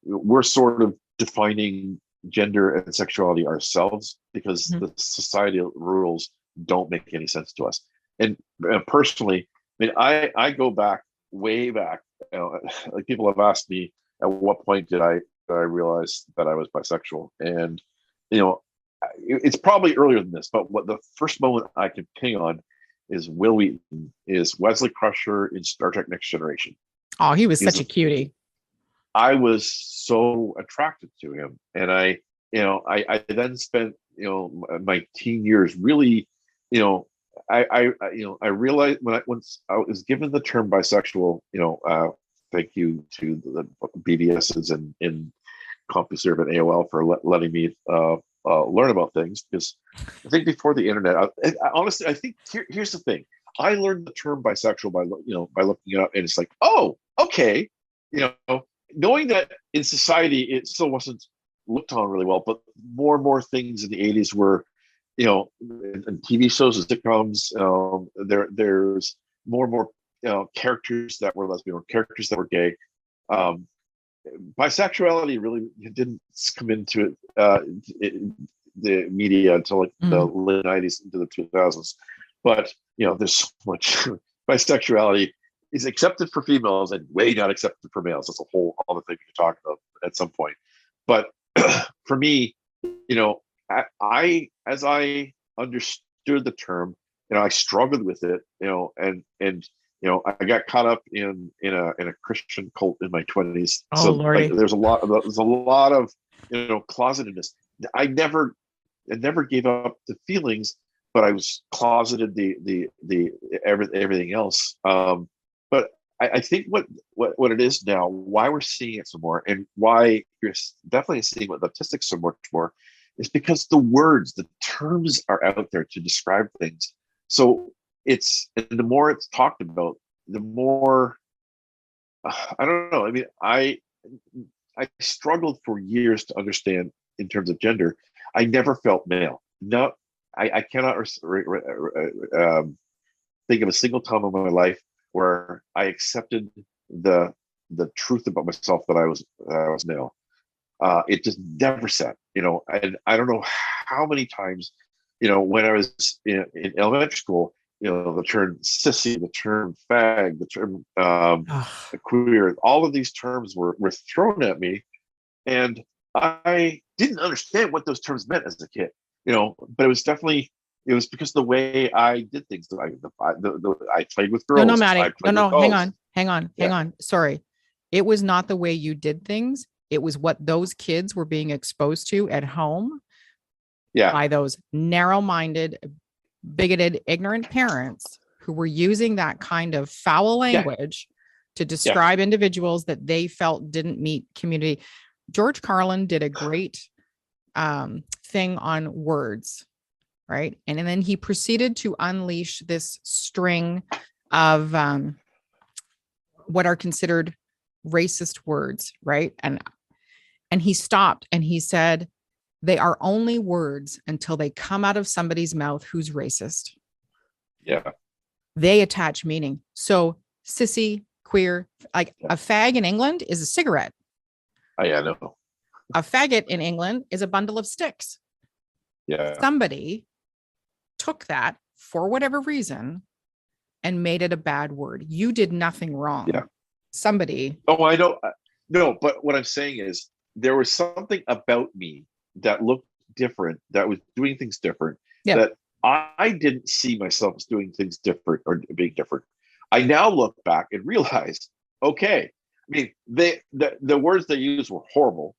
we're sort of defining gender and sexuality ourselves, because the societal rules don't make any sense to us. And personally, I go back, way back. Like, people have asked me, at what point did I realize that I was bisexual? And it's probably earlier than this, but what the first moment I can ping on is Will Wheaton, is Wesley Crusher in Star Trek Next Generation. Oh, he was such a cutie. I was so attracted to him, and I then spent my teen years really, I realized once I was given the term bisexual, thank you to the BDSs and CompuServe and AOL for letting me learn about things, because I think before the internet, honestly, I think here's the thing. I learned the term bisexual by looking it up, and it's like, oh, okay, knowing that in society it still wasn't looked on really well, but more and more things in the 80s were, in TV shows and sitcoms, there's more and more characters that were lesbian or characters that were gay. Bisexuality really didn't come into the media until like the late 90s into the 2000s. But there's so much bisexuality. is accepted for females and way not accepted for males. That's a whole other thing we can talk about at some point. But for me, as I understood the term, I struggled with it, and I got caught up in a Christian cult in my 20s. Oh, so Lordy. like, there's a lot of closetedness. I never gave up the feelings, but I was closeted the everything else. But I think what it is now, why we're seeing it some more, and why you're definitely seeing with autistics so much more, is because the terms are out there to describe things. So and the more it's talked about, the more I don't know. I mean, I struggled for years to understand in terms of gender. I never felt male. No, I cannot think of a single time in my life where I accepted the truth about myself that I was male. It just never set, and I don't know how many times, when I was in elementary school, the term sissy, the term fag, the term queer, all of these terms were thrown at me, and I didn't understand what those terms meant as a kid, but it was because of the way I did things. I played with girls. No, Maddy. No, hang Yeah. on. Sorry. It was not the way you did things. It was what those kids were being exposed to at home by those narrow-minded, bigoted, ignorant parents who were using that kind of foul language to describe individuals that they felt didn't meet community. George Carlin did a great thing on words, right? And then he proceeded to unleash this string of what are considered racist words, right? And he stopped and he said, they are only words until they come out of somebody's mouth who's racist. Yeah. They attach meaning. So sissy, queer, like a fag in England is a cigarette. Oh, yeah, I know. A faggot in England is a bundle of sticks. Yeah. Somebody took that for whatever reason and made it a bad word. You did nothing wrong. Yeah. Somebody. Oh, I don't. No, but what I'm saying is there was something about me that looked different, that was doing things different, that I didn't see myself as doing things different or being different. I now look back and realize, okay, I mean, the words they used were horrible,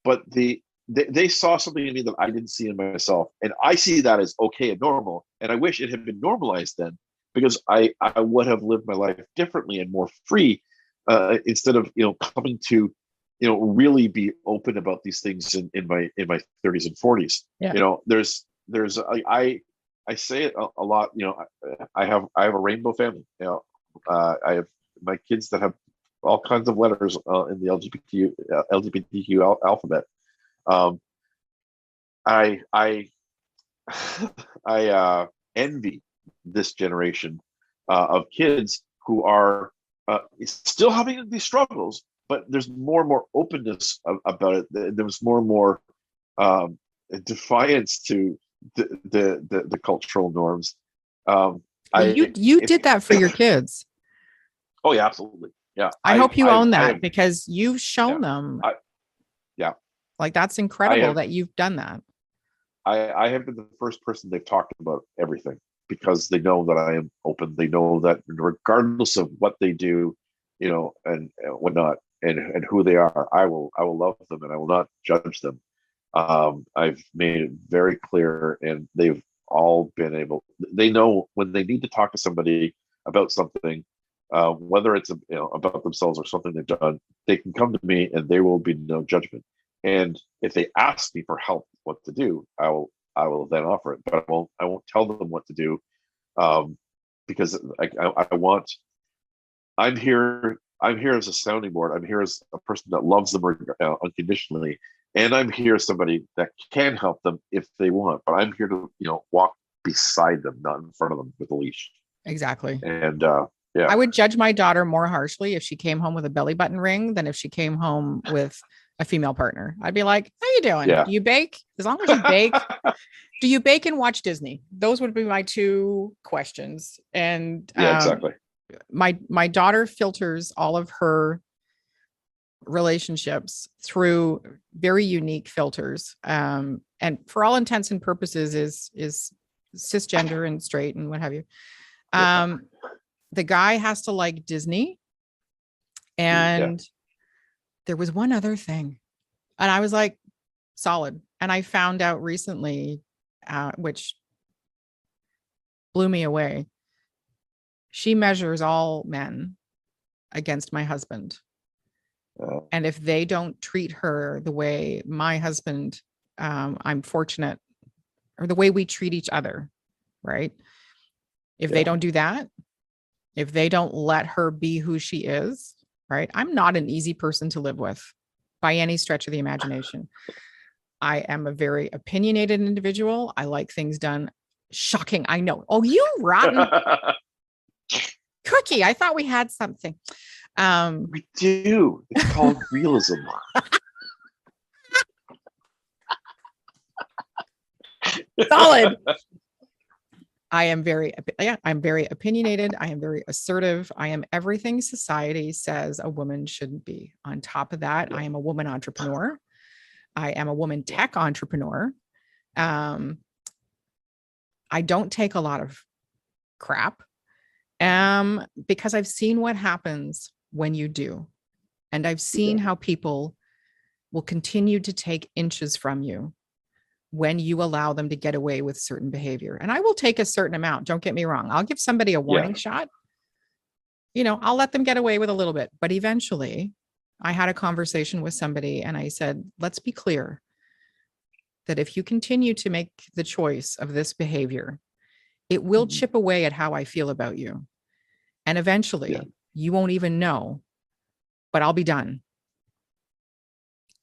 but they saw something in me that I didn't see in myself, and I see that as okay and normal. And I wish it had been normalized then, because I would have lived my life differently and more free, instead of coming to really be open about these things in my 30s and 40s. There's I say it a lot. I have a rainbow family. I have my kids that have all kinds of letters in the LGBTQ alphabet. I I envy this generation of kids who are still having these struggles, but there's more and more openness about it. There's more and more defiance to the cultural norms. You did that for your kids. Oh yeah, absolutely. Yeah. I hope you own that, because you've shown them. Like, that's incredible that you've done that. I have been the first person they've talked about everything, because they know that I am open. They know that regardless of what they do, and whatnot, and who they are, I will love them and I will not judge them. I've made it very clear, and they've all been able. They know when they need to talk to somebody about something, whether it's about themselves or something they've done, they can come to me and there will be no judgment. And if they ask me for help, what to do, I will then offer it. But I won't tell them what to do, because I'm here as a sounding board. I'm here as a person that loves them unconditionally, and I'm here as somebody that can help them if they want. But I'm here to walk beside them, not in front of them with a leash. Exactly. And yeah, I would judge my daughter more harshly if she came home with a belly button ring than if she came home with a female partner. I'd be like, how you doing? Yeah. Do you bake? As long as you bake. Do you bake and watch Disney? Those would be my two questions. And yeah, exactly. my daughter filters all of her relationships through very unique filters, and for all intents and purposes is cisgender and straight and what have you. The guy has to like Disney, and there was one other thing, and I was like, solid. And I found out recently, which blew me away, she measures all men against my husband. And if they don't treat her the way my husband, I'm fortunate, or the way we treat each other, right? If they don't do that, if they don't let her be who she is, right? I'm not an easy person to live with by any stretch of the imagination. I am a very opinionated individual. I like things done. Shocking, I know. Oh, you rotten cookie. I thought we had something. We do. It's called realism. Solid. I'm very opinionated. I am very assertive. I am everything society says a woman shouldn't be. On top of that, I am a woman entrepreneur. I am a woman tech entrepreneur. I don't take a lot of crap, because I've seen what happens when you do. And I've seen how people will continue to take inches from you when you allow them to get away with certain behavior. And I will take a certain amount. Don't get me wrong. I'll give somebody a warning shot. I'll let them get away with a little bit. But eventually, I had a conversation with somebody and I said, let's be clear that if you continue to make the choice of this behavior, it will chip away at how I feel about you. And eventually you won't even know, but I'll be done.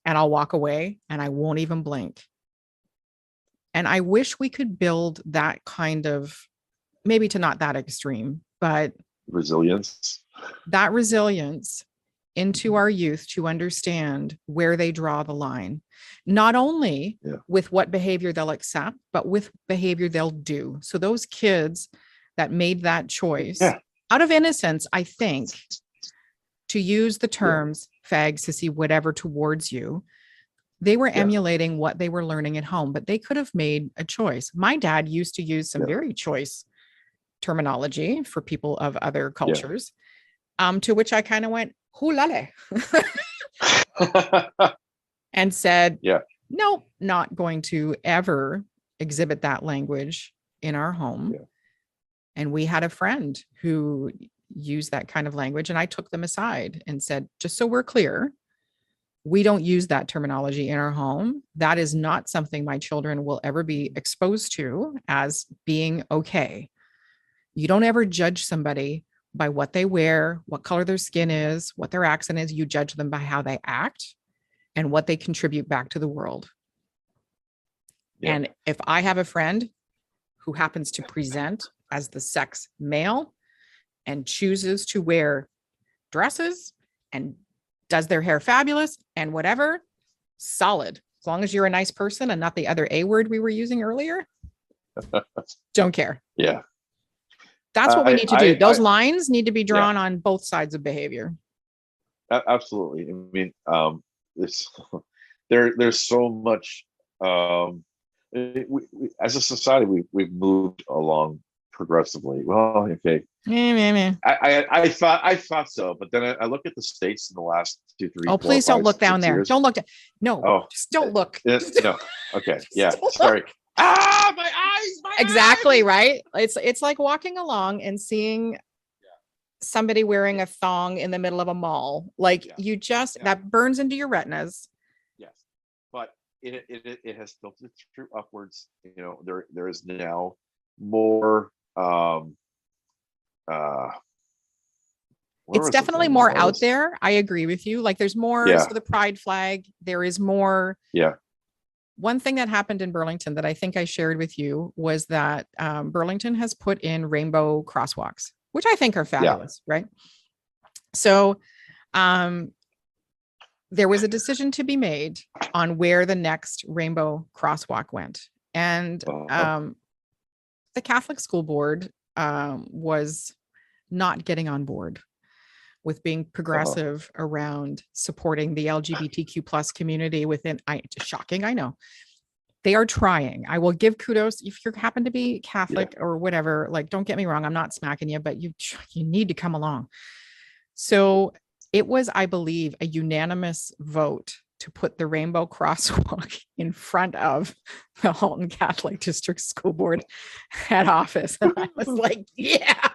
And I'll walk away and I won't even blink. And I wish we could build that kind of, maybe to not that extreme, but resilience into our youth to understand where they draw the line, not only with what behavior they'll accept, but with behavior they'll do. So those kids that made that choice out of innocence, I think, to use the terms fag, sissy, whatever towards you, they were emulating what they were learning at home, but they could have made a choice. My dad used to use some very choice terminology for people of other cultures, to which I kind of went, hulale, and said, nope, not going to ever exhibit that language in our home. And we had a friend who used that kind of language, and I took them aside and said, just so we're clear, we don't use that terminology in our home. That is not something my children will ever be exposed to as being okay. You don't ever judge somebody by what they wear, what color their skin is, what their accent is. You judge them by how they act and what they contribute back to the world. And if I have a friend who happens to present as the sex male and chooses to wear dresses and does their hair fabulous and whatever, solid. As long as you're a nice person and not the other A word we were using earlier, don't care. That's what we need to do. Those lines need to be drawn on both sides of behavior. Absolutely. I mean, there's so much. We, as a society, we've moved along progressively. Well, okay. I thought so, but then I look at the states in the last 2, 3. Oh, please don't look down there. Don't look. Just don't look. No. Okay. Yeah. Sorry. My eyes. Exactly. Right. It's like walking along and seeing somebody wearing a thong in the middle of a mall. Like you just that burns into your retinas. Yes, but it has filtered through upwards. There is now more. It's definitely more out there. I agree with you. Like there's more for the pride flag. There is more. One thing that happened in Burlington that I think I shared with you was that Burlington has put in rainbow crosswalks, which I think are fabulous, right? So there was a decision to be made on where the next rainbow crosswalk went. And the Catholic School Board was not getting on board with being progressive around supporting the LGBTQ plus community within. Shocking, I know. They are trying. I will give kudos if you happen to be Catholic or whatever. Like, don't get me wrong, I'm not smacking you, but you need to come along. So it was, I believe, a unanimous vote to put the rainbow crosswalk in front of the Halton Catholic District School Board head office. And I was like, yeah.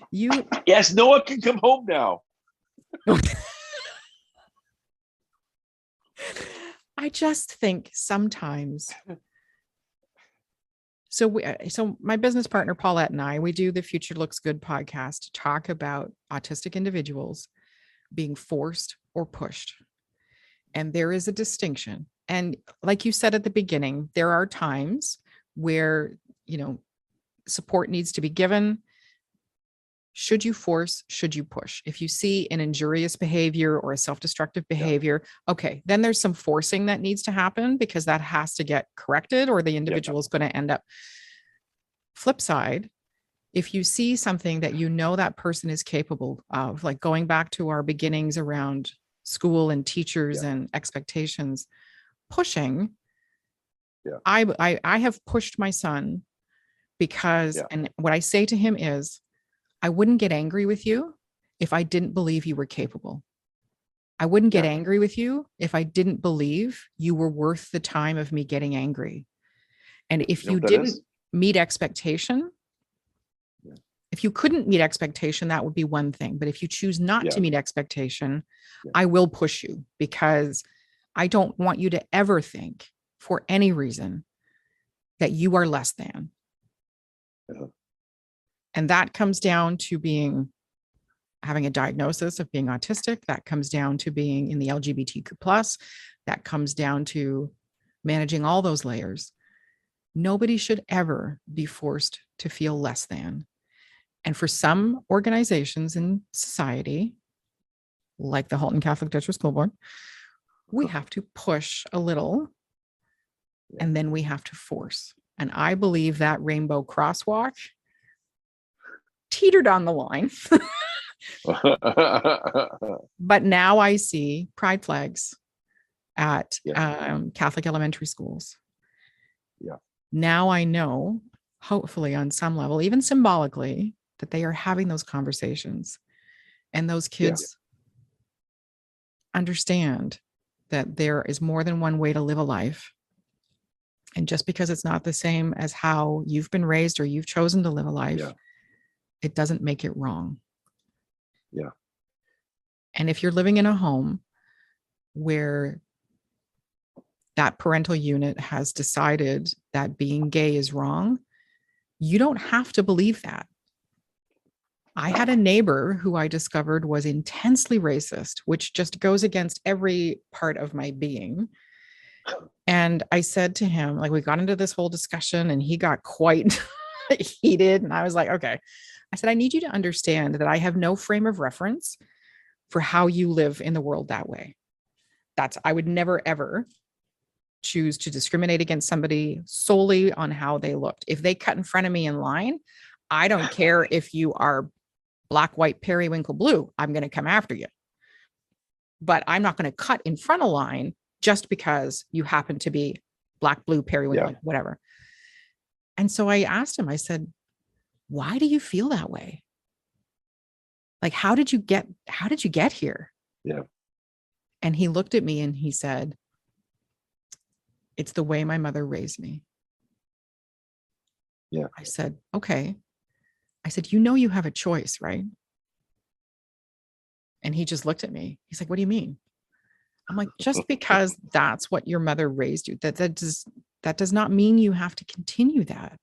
Yes, Noah can come home now. I just think sometimes. So my business partner, Paulette, and I, we do the Future Looks Good podcast to talk about autistic individuals being forced or pushed. And there is a distinction. And like you said at the beginning, there are times where, support needs to be given. Should you force? Should you push? If you see an injurious behavior or a self-destructive behavior, okay, then there's some forcing that needs to happen because that has to get corrected or the individual is going to end up. Flip side, if you see something that that person is capable of, like going back to our beginnings around school and teachers and expectations, pushing. I have pushed my son because, and what I say to him is, I wouldn't get angry with you if I didn't believe you were capable. I wouldn't get angry with you if I didn't believe you were worth the time of me getting angry. And if you didn't meet expectation, if you couldn't meet expectation, that would be one thing. But if you choose not to meet expectation, I will push you because I don't want you to ever think for any reason that you are less than. And that comes down to having a diagnosis of being autistic. That comes down to being in the LGBTQ plus. That comes down to managing all those layers. Nobody should ever be forced to feel less than. And for some organizations in society, like the Halton Catholic District School Board, we have to push a little and then we have to force. And I believe that rainbow crosswalk teetered on the line. But now I see pride flags at Catholic elementary schools. Now I know, hopefully on some level, even symbolically, that they are having those conversations and those kids understand that there is more than one way to live a life. And just because it's not the same as how you've been raised or you've chosen to live a life, it doesn't make it wrong. And if you're living in a home where that parental unit has decided that being gay is wrong, you don't have to believe that. I had a neighbor who I discovered was intensely racist, which just goes against every part of my being. And I said to him, like, we got into this whole discussion and he got quite heated. And I was like, okay. I said, I need you to understand that I have no frame of reference for how you live in the world that way. I would never, ever choose to discriminate against somebody solely on how they looked. If they cut in front of me in line, I don't care if you are black, white, periwinkle blue, I'm going to come after you. But I'm not going to cut in front of line just because you happen to be black, blue, periwinkle, whatever. And so I asked him, I said, why do you feel that way? Like, how did you get here? And he looked at me and he said, it's the way my mother raised me. I said, okay. I said, you have a choice, right? And he just looked at me. He's like, what do you mean? I'm like, just because that's what your mother raised you, that does not mean you have to continue that.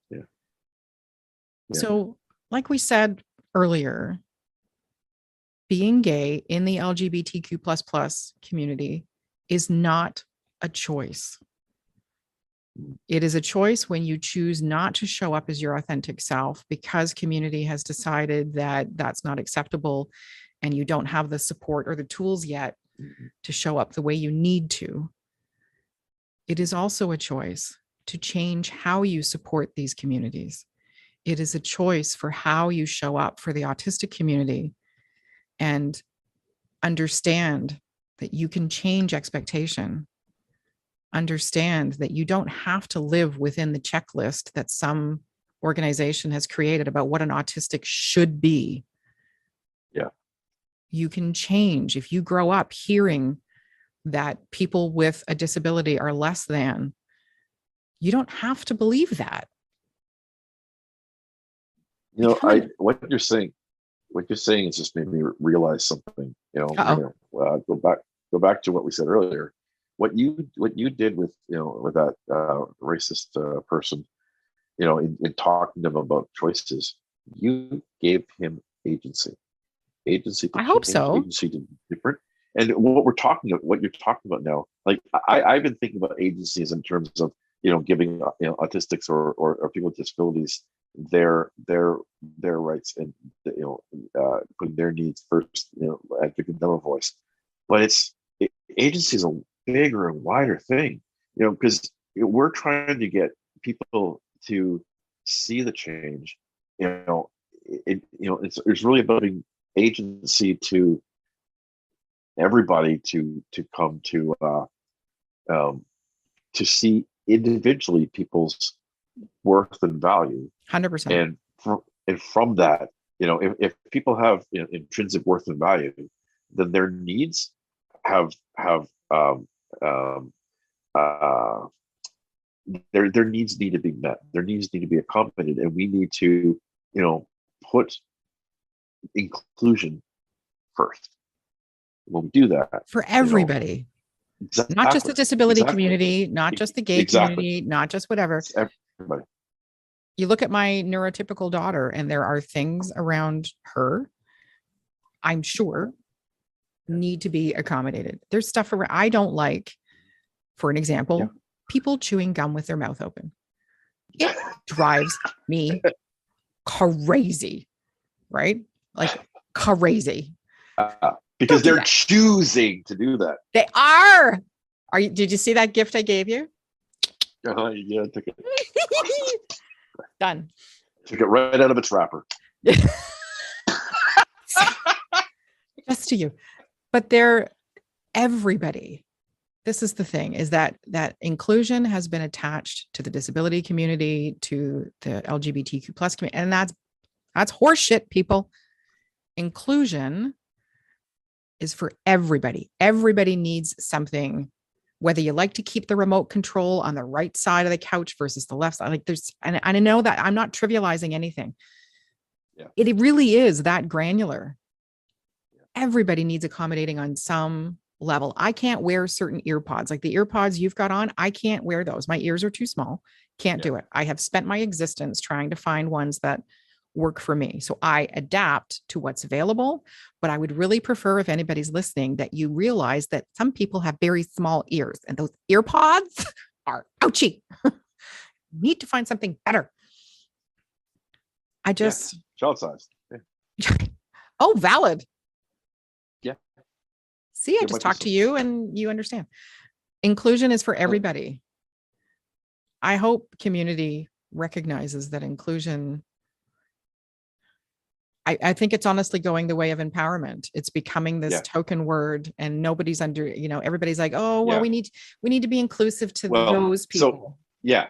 So, like we said earlier, being gay in the LGBTQ plus community is not a choice. It is a choice when you choose not to show up as your authentic self because community has decided that that's not acceptable and you don't have the support or the tools yet to show up the way you need to. It is also a choice to change how you support these communities. It is a choice for how you show up for the autistic community, and understand that you can change expectation. Understand that you don't have to live within the checklist that some organization has created about what an autistic should be. Yeah. You can change. If you grow up hearing that people with a disability are less than, you don't have to believe that. You know, what you're saying has just made me realize something. You know, we're gonna go back to what we said earlier. What you did with, you know, with that racist person, you know, in talking to them about choices, you gave him agency. Agency to I hope change, so. agency to be different. And what you're talking about now, like I've been thinking about agencies in terms of, you know, giving, you know, autistics or people with disabilities their rights, and, you know, putting their needs first, you know, and giving them a voice. But agency is a bigger and wider thing, you know, because we're trying to get people to see the change. You know, it's really about agency to everybody to come to see individually people's worth and value. 100%. And from that, you know, if people have, you know, intrinsic worth and value, then their needs have their needs need to be met. Their needs need to be accommodated, and we need to, you know, put inclusion first. When we do that, For everybody, you know, exactly, not just the disability community, not just the gay exactly. community, not just whatever. It's everybody. You look at my neurotypical daughter, and there are things around her, I'm sure, need to be accommodated. There's stuff around I don't like, for an example, Yeah. people chewing gum with their mouth open. It drives me crazy, right? Like crazy. Because Don't do they're that. choosing to do that. They are. Did you see that gift I gave you? Yeah, I took it. Done. Took it right out of its wrapper. Just to you. But they're everybody. This is the thing, is that inclusion has been attached to the disability community, to the LGBTQ plus community. And that's horseshit, people. Inclusion is for everybody. Everybody needs something, whether you like to keep the remote control on the right side of the couch versus the left side. Like and I know that I'm not trivializing anything. Yeah. It really is that granular. Everybody needs accommodating on some level. I can't wear certain ear pods, like the ear pods you've got on. I can't wear those. My ears are too small. Can't do it. I have spent my existence trying to find ones that work for me. So I adapt to what's available, but I would really prefer, if anybody's listening, that you realize that some people have very small ears, and those ear pods are ouchy. Need to find something better. I just child size. Yeah. Oh, valid. Yeah. See, I just talked to you and you understand. Inclusion is for everybody. I hope community recognizes that inclusion. I think it's honestly going the way of empowerment. It's becoming this token word, and nobody's under, you know, everybody's like, oh, well, we need to be inclusive to those people. So,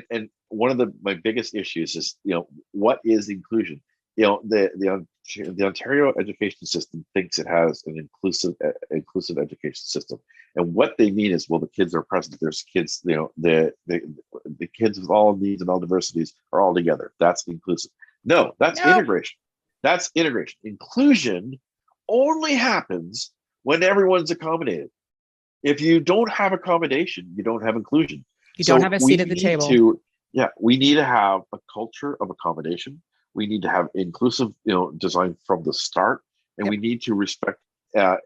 and one of my biggest issues is, you know, what is inclusion? You know, the Ontario education system thinks it has an inclusive education system, and what they mean is, well, the kids are present. There's kids, you know, the kids with all needs and all diversities are all together. That's inclusive. No, that's integration. That's integration. Inclusion only happens when everyone's accommodated. If you don't have accommodation, you don't have inclusion. You don't have a seat at the table. We need to have a culture of accommodation. We need to have inclusive, you know, design from the start, and we need to respect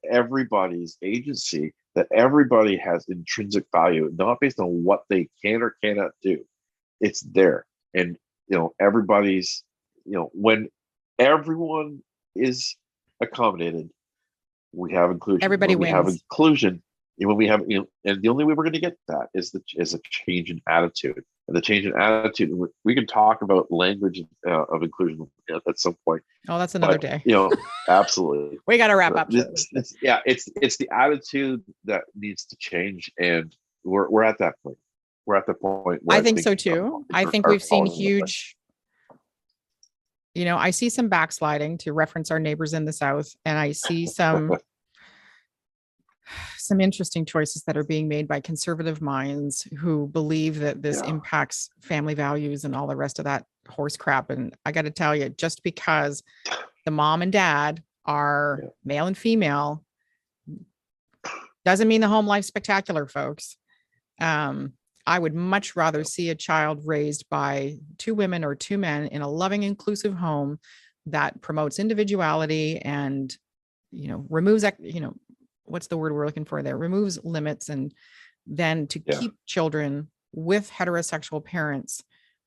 everybody's agency. That everybody has intrinsic value, not based on what they can or cannot do. It's there, and you know, everybody's. You know, when everyone is accommodated, we have inclusion. Everybody when we wins. have inclusion. when we have, and the only way we're going to get that is a change in attitude. And the change in attitude, we can talk about language of inclusion at some point. Oh, that's another day. Absolutely. We got to wrap up. It's the attitude that needs to change, and we're at that point. We're at the point where I think so too. I think we've seen huge. I see some backsliding, to reference our neighbors in the South, and I see some interesting choices that are being made by conservative minds who believe that this impacts family values and all the rest of that horse crap. And I got to tell you, just because the mom and dad are male and female doesn't mean the home life's spectacular, folks. I would much rather see a child raised by two women or two men in a loving, inclusive home that promotes individuality and, removes, what's the word we're looking for there? Removes limits, and then to keep children with heterosexual parents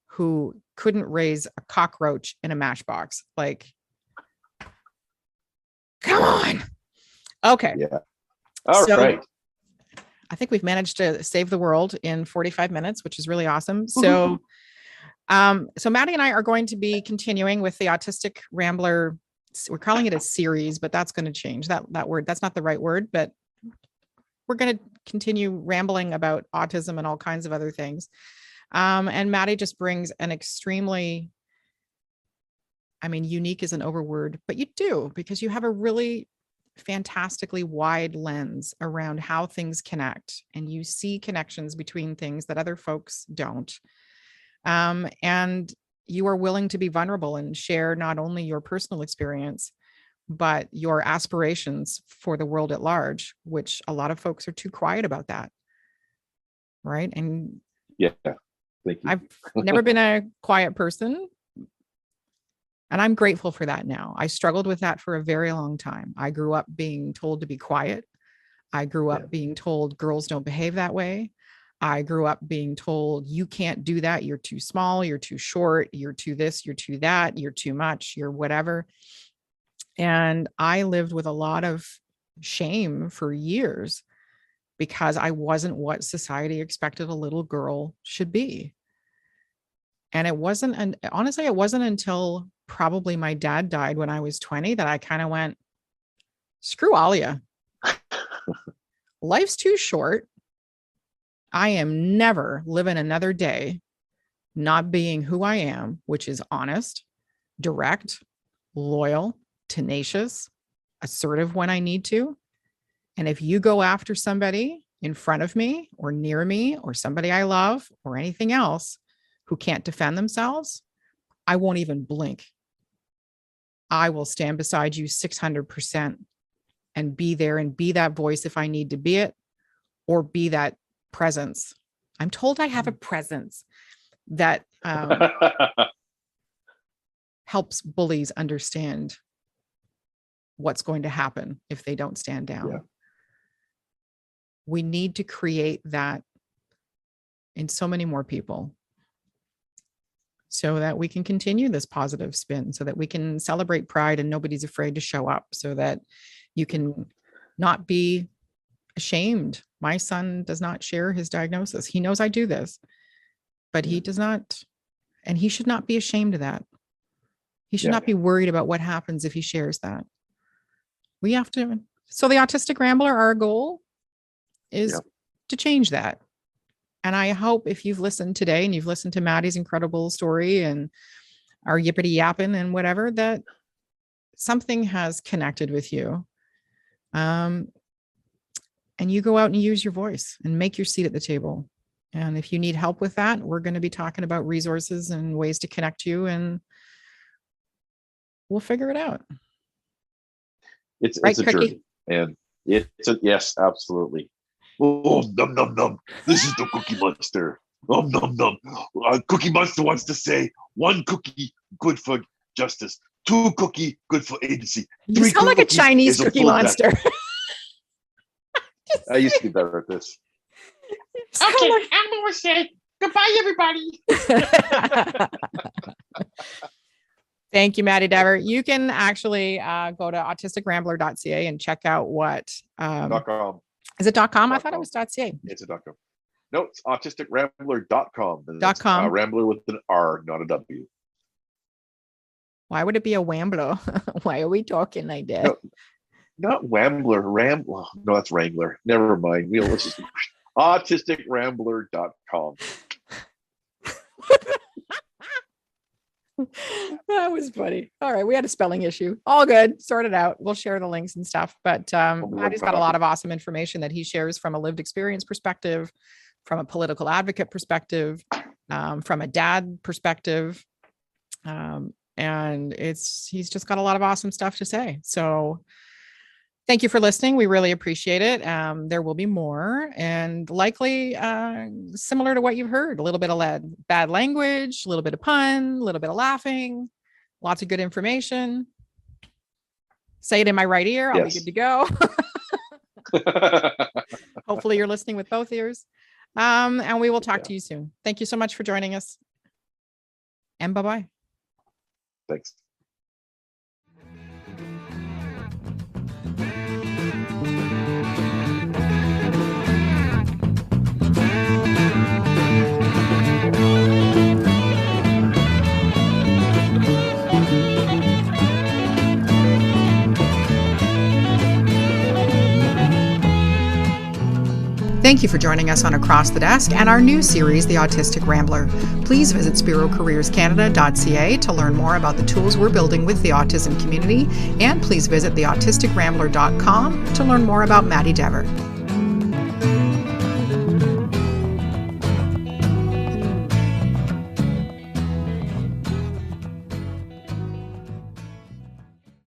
who couldn't raise a cockroach in a matchbox. Like, come on. Okay. Yeah. All right. I think we've managed to save the world in 45 minutes, which is really awesome. So, so Maddy and I are going to be continuing with the Autistic Rambler. We're calling it a series, but that's going to change that word. That's not the right word, but we're going to continue rambling about autism and all kinds of other things. And Maddy just brings an extremely, unique is an overword, but you do, because you have a really fantastically wide lens around how things connect, and you see connections between things that other folks don't. And you are willing to be vulnerable and share not only your personal experience, but your aspirations for the world at large, which a lot of folks are too quiet about that. Right. And thank you. I've never been a quiet person, and I'm grateful for that now. I struggled with that for a very long time. I grew up being told to be quiet. I grew up being told girls don't behave that way. I grew up being told you can't do that. You're too small. You're too short. You're too this. You're too that. You're too much. You're whatever. And I lived with a lot of shame for years because I wasn't what society expected a little girl should be. And honestly, it wasn't until probably my dad died when I was 20 that I kind of went, screw all of you. Life's too short. I am never living another day not being who I am, which is honest, direct, loyal, tenacious, assertive when I need to. And if you go after somebody in front of me or near me or somebody I love or anything else who can't defend themselves, I won't even blink. I will stand beside you 600% and be there and be that voice if I need to be it, or be that presence. I'm told I have a presence that helps bullies understand what's going to happen if they don't stand down. Yeah. We need to create that in so many more people so that we can continue this positive spin, so that we can celebrate Pride and nobody's afraid to show up, so that you can not be ashamed. My son does not share his diagnosis. He knows I do this, but he does not, and he should not be ashamed of that. He should not be worried about what happens if he shares that. We have to. So the Autistic Rambler, our goal is to change that. And I hope if you've listened today and you've listened to Maddy's incredible story and our yippity yapping and whatever, that something has connected with you. And you go out and use your voice and make your seat at the table. And if you need help with that, we're going to be talking about resources and ways to connect you, and we'll figure it out. It's a journey, and yes, absolutely. Oh, num num num! This is the Cookie Monster. Num num num. Cookie Monster wants to say 1 cookie good for justice, 2 cookie good for agency. You sound like a Chinese Cookie Monster. I used to be better at this. Okay, I'm going to say goodbye, everybody. Thank you, Maddy Dever. You can actually go to autisticrambler.ca and check out what Is it .com? I thought it .com. was .ca. It's a .com. No, it's autisticrambler.com. And that's, .com. Rambler with an R, not a W. Why would it be a Wambler? Why are we talking like that? No, not Wambler. No, that's Wrangler. Never mind. Let's just autisticrambler.com. That was funny. All right. We had a spelling issue. All good. Sort it out. We'll share the links and stuff. But Maddy's got a lot of awesome information that he shares from a lived experience perspective, from a political advocate perspective, from a dad perspective. And he's just got a lot of awesome stuff to say. So thank you for listening. We really appreciate it. There will be more, and likely similar to what you've heard, a little bit of bad language, a little bit of pun, a little bit of laughing, lots of good information. Say it in my right ear. I'll be good to go. Hopefully you're listening with both ears. And we will talk to you soon. Thank you so much for joining us. And bye-bye. Thanks. Thank you for joining us on Across the Desk and our new series, The Autistic Rambler. Please visit spirocareerscanada.ca to learn more about the tools we're building with the autism community, and please visit theautisticrambler.com to learn more about Maddy Dever.